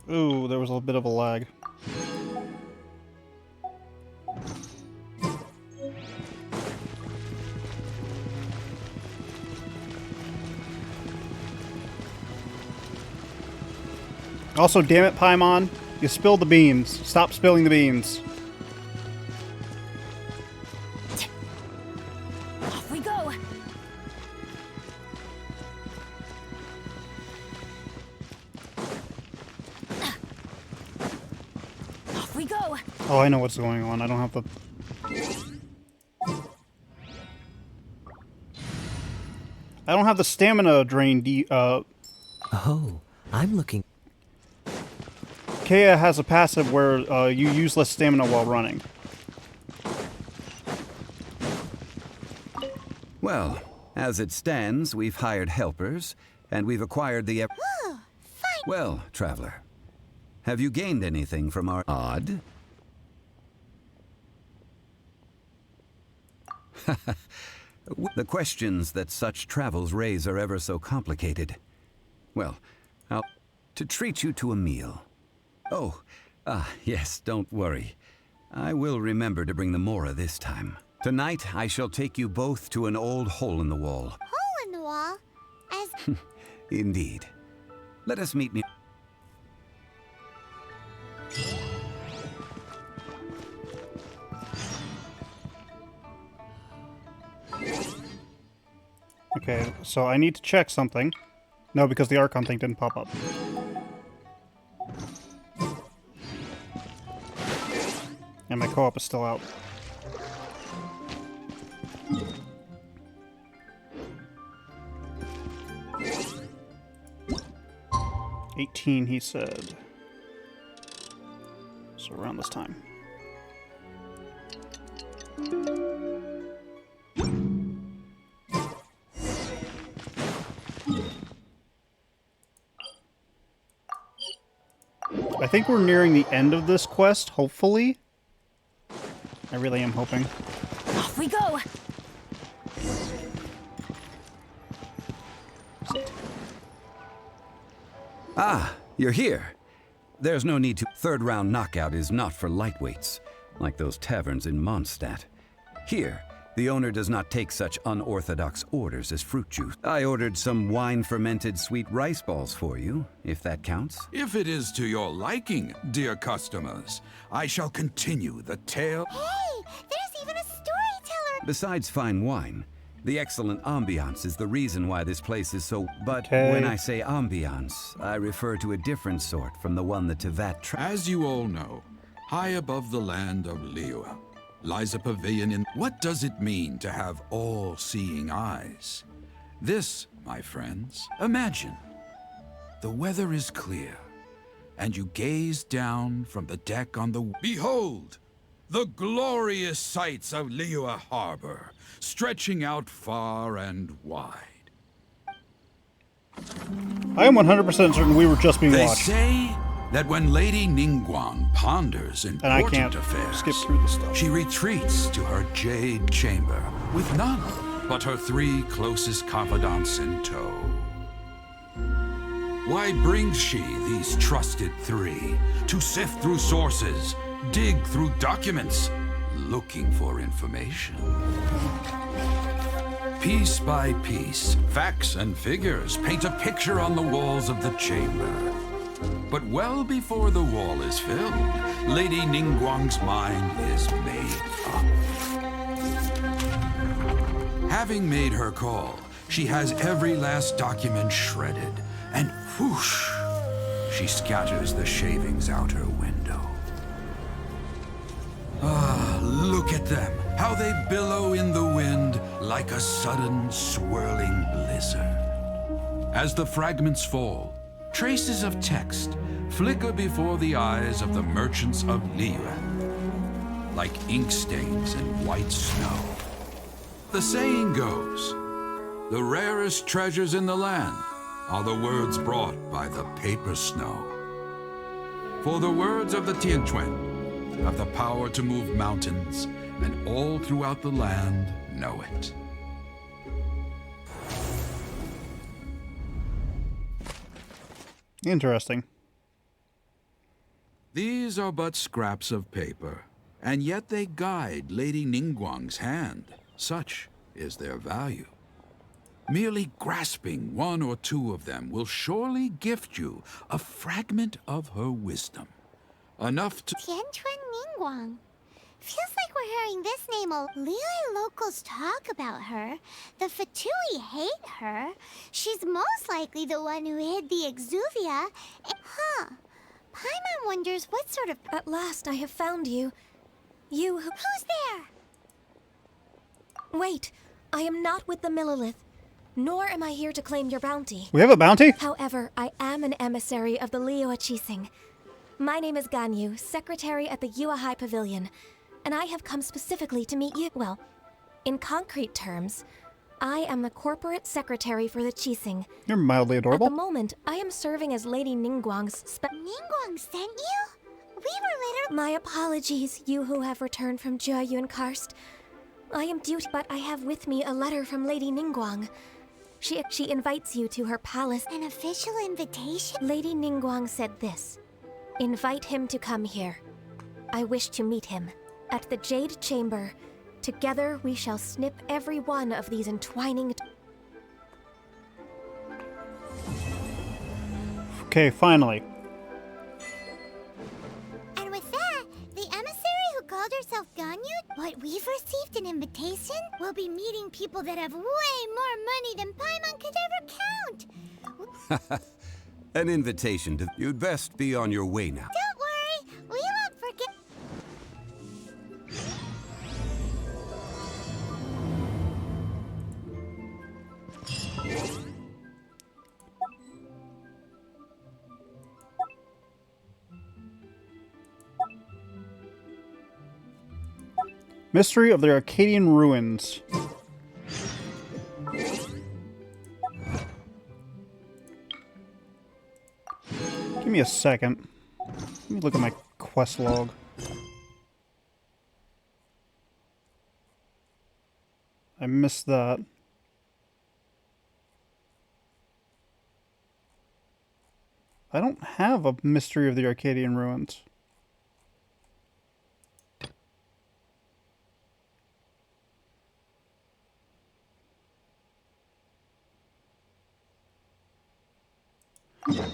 Ooh, there was a bit of a lag. Also, damn it, Paimon, you spilled the beans. Stop spilling the beans. Off we go! Off we go! Oh, I know what's going on. I don't have the... I don't have the stamina drain Oh, I'm looking... Kea has a passive where you use less stamina while running. Well, as it stands, we've hired helpers, and we've acquired the... Well, Traveler, have you gained anything from our... Odd? The questions that such travels raise are ever so complicated. Well, to treat you to a meal. Oh, yes, don't worry. I will remember to bring the Mora this time. Tonight, I shall take you both to an old hole-in-the-wall. Hole in the wall? As... Indeed. Let us meet me... Okay, so I need to check something. No, because the Archon thing didn't pop up. And my co-op is still out. $18, he said. So around this time. I think we're nearing the end of this quest, hopefully. I really am hoping. Off we go! Ah, you're here. There's no need to... Third round knockout is not for lightweights, like those taverns in Mondstadt. Here, the owner does not take such unorthodox orders as fruit juice. I ordered some wine-fermented sweet rice balls for you, if that counts. If it is to your liking, dear customers, I shall continue the tale. Hey, there's even a storyteller Besides fine wine, the excellent ambiance is the reason why this place is so... But Okay. when I say ambiance, I refer to a different sort from the one the Tevat... As you all know, high above the land of Liyue lies a pavilion in... What does it mean to have all-seeing eyes? This, my friends, imagine. The weather is clear, and you gaze down from the deck on the... Behold! The glorious sights of Liyue Harbor, stretching out far and wide. I am 100% certain we were just being They watched. say that when Lady Ningguang ponders And I important can't affairs, skip through the stuff. she retreats to her jade chamber with none but her 3 closest confidants in tow. Why brings she these trusted 3 to sift through sources, dig through documents, looking for information? Piece by piece, facts and figures paint a picture on the walls of the chamber. But well before the wall is filled, Lady Ningguang's mind is made up. Having made her call, she has every last document shredded, and whoosh, she scatters the shavings out her window. Ah, look at them, how they billow in the wind like a sudden swirling blizzard. As the fragments fall, traces of text flicker before the eyes of the merchants of Liyue, like ink stains in white snow. The saying goes, the rarest treasures in the land are the words brought by the paper snow. For the words of the Tianquan have the power to move mountains, and all throughout the land know it. Interesting. These are but scraps of paper, and yet they guide Lady Ningguang's hand. Such is their value. Merely grasping 1 or 2 of them will surely gift you a fragment of her wisdom. Enough to... Tianquan Ningguang. Feels like we're hearing this name a Liyue locals talk about her. The Fatui hate her. She's most likely the one who hid the Exuvia. Huh. Paimon wonders what sort of... At last I have found you. You who... Who's there? Wait, I am not with the Millilith, nor am I here to claim your bounty. We have a bounty? However, I am an emissary of the Liyue Qixing. My name is Ganyu, secretary at the Yuehai Pavilion, and I have come specifically to meet you. Well, in concrete terms, I am the corporate secretary for the Qixing. You're mildly adorable. At the moment, I am serving as Lady Ningguang's Ningguang sent you? We were literally... My apologies, you who have returned from Jiayun Karst. I am duty, but I have with me a letter from Lady Ningguang. She invites you to her palace. An official invitation? Lady Ningguang said this. Invite him to come here. I wish to meet him. At the Jade Chamber, together we shall snip every one of these entwining... Okay, finally. And with that, the emissary who called herself Ganyu, what we've received an invitation? We'll be meeting people that have way more money than Paimon could ever count. An invitation to... You'd best be on your way now. Don't worry, we won't forget... Mystery of the Arcadian Ruins. Give me a second. Let me look at my quest log. I missed that. I don't have a Mystery of the Arcadian Ruins.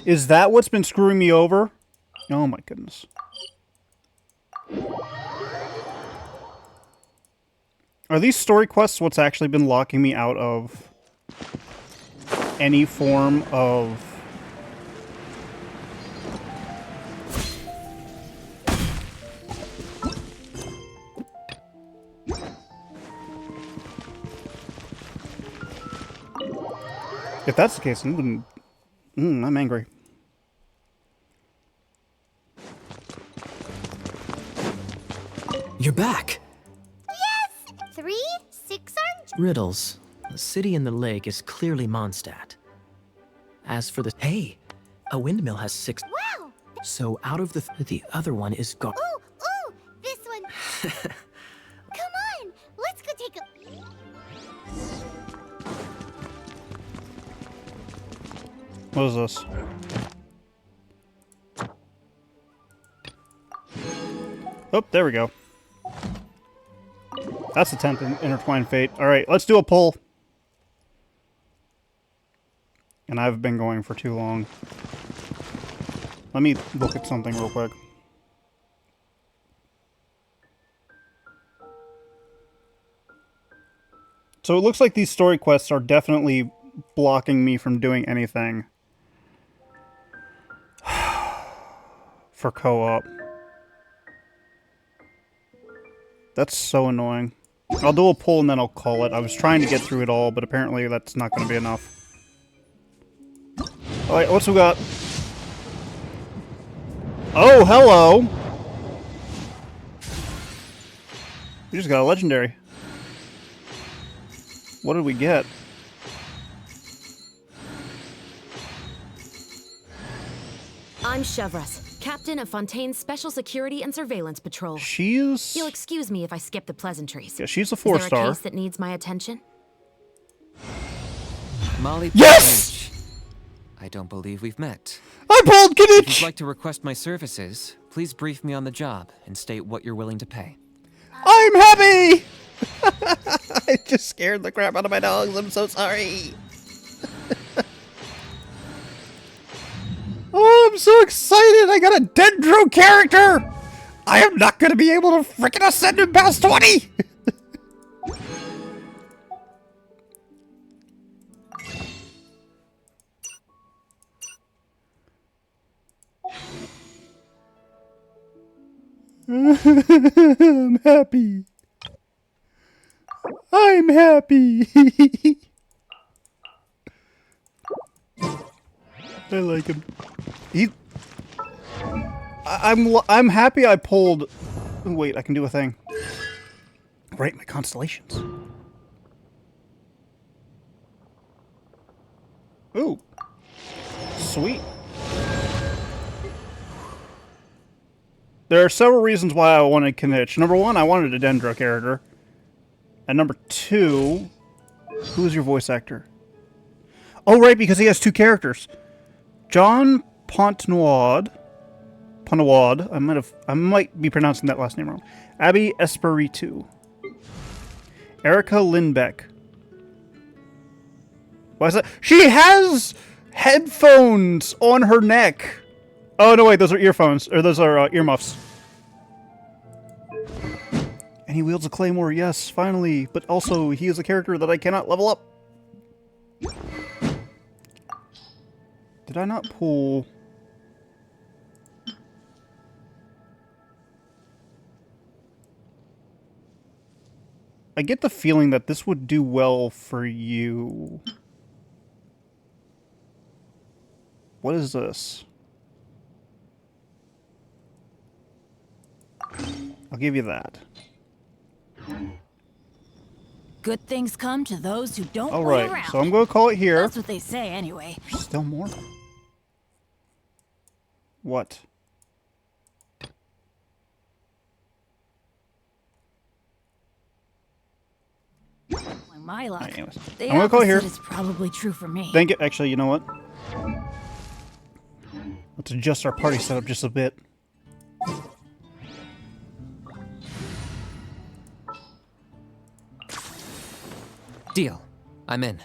Is that what's been screwing me over? Oh my goodness. Are these story quests what's actually been locking me out of any form of... If that's the case, I'm angry. You're back! Yes! 3, 6 orange. Riddles. The city in the lake is clearly Mondstadt. As for the... Hey! A windmill has 6... Wow! So out of the other one is gone. Ooh, ooh! This one. Come on! Let's go take a... What is this? Oh, there we go. That's the 10th intertwined fate. Alright, let's do a pull. And I've been going for too long. Let me look at something real quick. So it looks like these story quests are definitely blocking me from doing anything for co-op. That's so annoying. I'll do a pull and then I'll call it. I was trying to get through it all, but apparently that's not going to be enough. Alright, what's we got? Oh, hello! We just got a legendary. What did we get? I'm Chevres, captain of Fontaine's Special Security and Surveillance Patrol. She's... You'll excuse me if I skip the pleasantries. Yeah, she's a 4-star. Is there a case that needs my attention? Molly. Yes! I don't believe we've met. I pulled Kinich! If you'd like to request my services, please brief me on the job and state what you're willing to pay. I'm happy! I just scared the crap out of my dogs. I'm so sorry. Oh, I'm so excited! I got a Dendro character! I am not gonna be able to frickin' ascend him past 20! I'm happy. I'm happy. I like him. I'm happy I pulled... Oh, wait, I can do a thing. Right, my constellations. Ooh. Sweet. There are several reasons why I wanted Kinich. Number one, I wanted a Dendro character. And number two... Who's your voice actor? Oh, right, because he has two characters. John Pontnoid. I might be pronouncing that last name wrong. Abby Espiritu. Erica Lindbeck. Why is that? She has headphones on her neck. Oh, no, wait, those are earphones. Or those are earmuffs. And he wields a claymore, yes, finally. But also, he is a character that I cannot level up. Did I not pull... I get the feeling that this would do well for you. What is this? I'll give you that. Good things come to those who don't All wait right, around. so I'm going to call it here. That's what they say anyway. Still more? What? My luck. Right, anyways. The I'm gonna call it here. opposite is probably true for me. Thank you. Actually, you know what? Let's adjust our party setup just a bit. Deal. I'm in.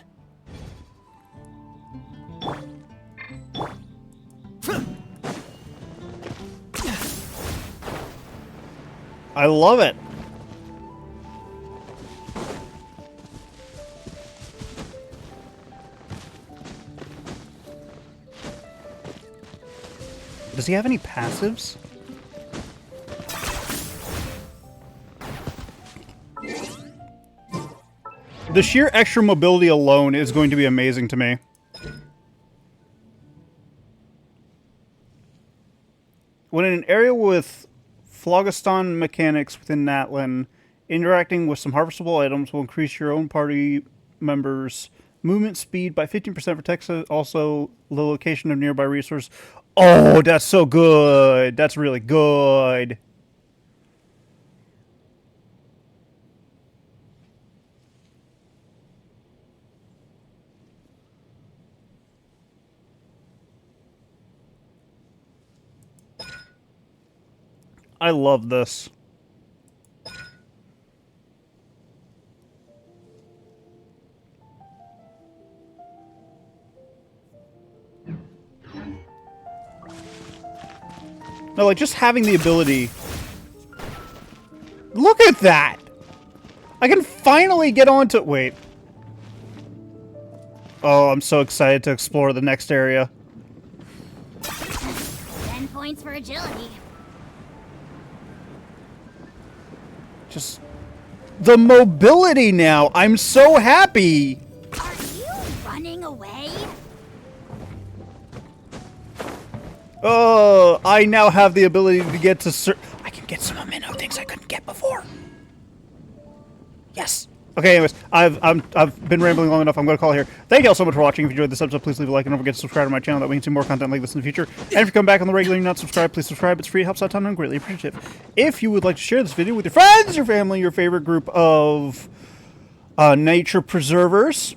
I love it. Does he have any passives? The sheer extra mobility alone is going to be amazing to me. When in an area with phlogiston mechanics within Natlan, interacting with some harvestable items will increase your own party members' movement speed by 15%, protects also the location of nearby resources. Oh, that's so good. That's really good. I love this. No, like, just having the ability... Look at that! I can finally get onto... Wait. Oh, I'm so excited to explore the next area. 10 points for agility. Just... The mobility now! I'm so happy! Are you running away? Oh, I now have the ability to get to I can get some amino things I couldn't get before. Yes. Okay, anyways, I've been rambling long enough. I'm going to call it here. Thank you all so much for watching. If you enjoyed this episode, please leave a like and don't forget to subscribe to my channel. That way you can see more content like this in the future. And if you come back on the regular and you're not subscribed, please subscribe. It's free. It helps out a ton. I'm greatly appreciative. If you would like to share this video with your friends, your family, your favorite group of nature preservers,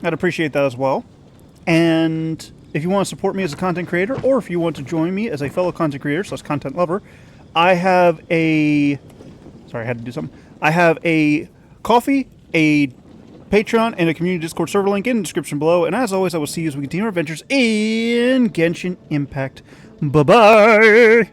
I'd appreciate that as well. And if you want to support me as a content creator, or if you want to join me as a fellow content creator / content lover, I have a... Sorry, I had to do something. I have a Coffee, a Patreon, and a community Discord server link in the description below. And as always, I will see you as we continue our adventures in Genshin Impact. Bye-bye!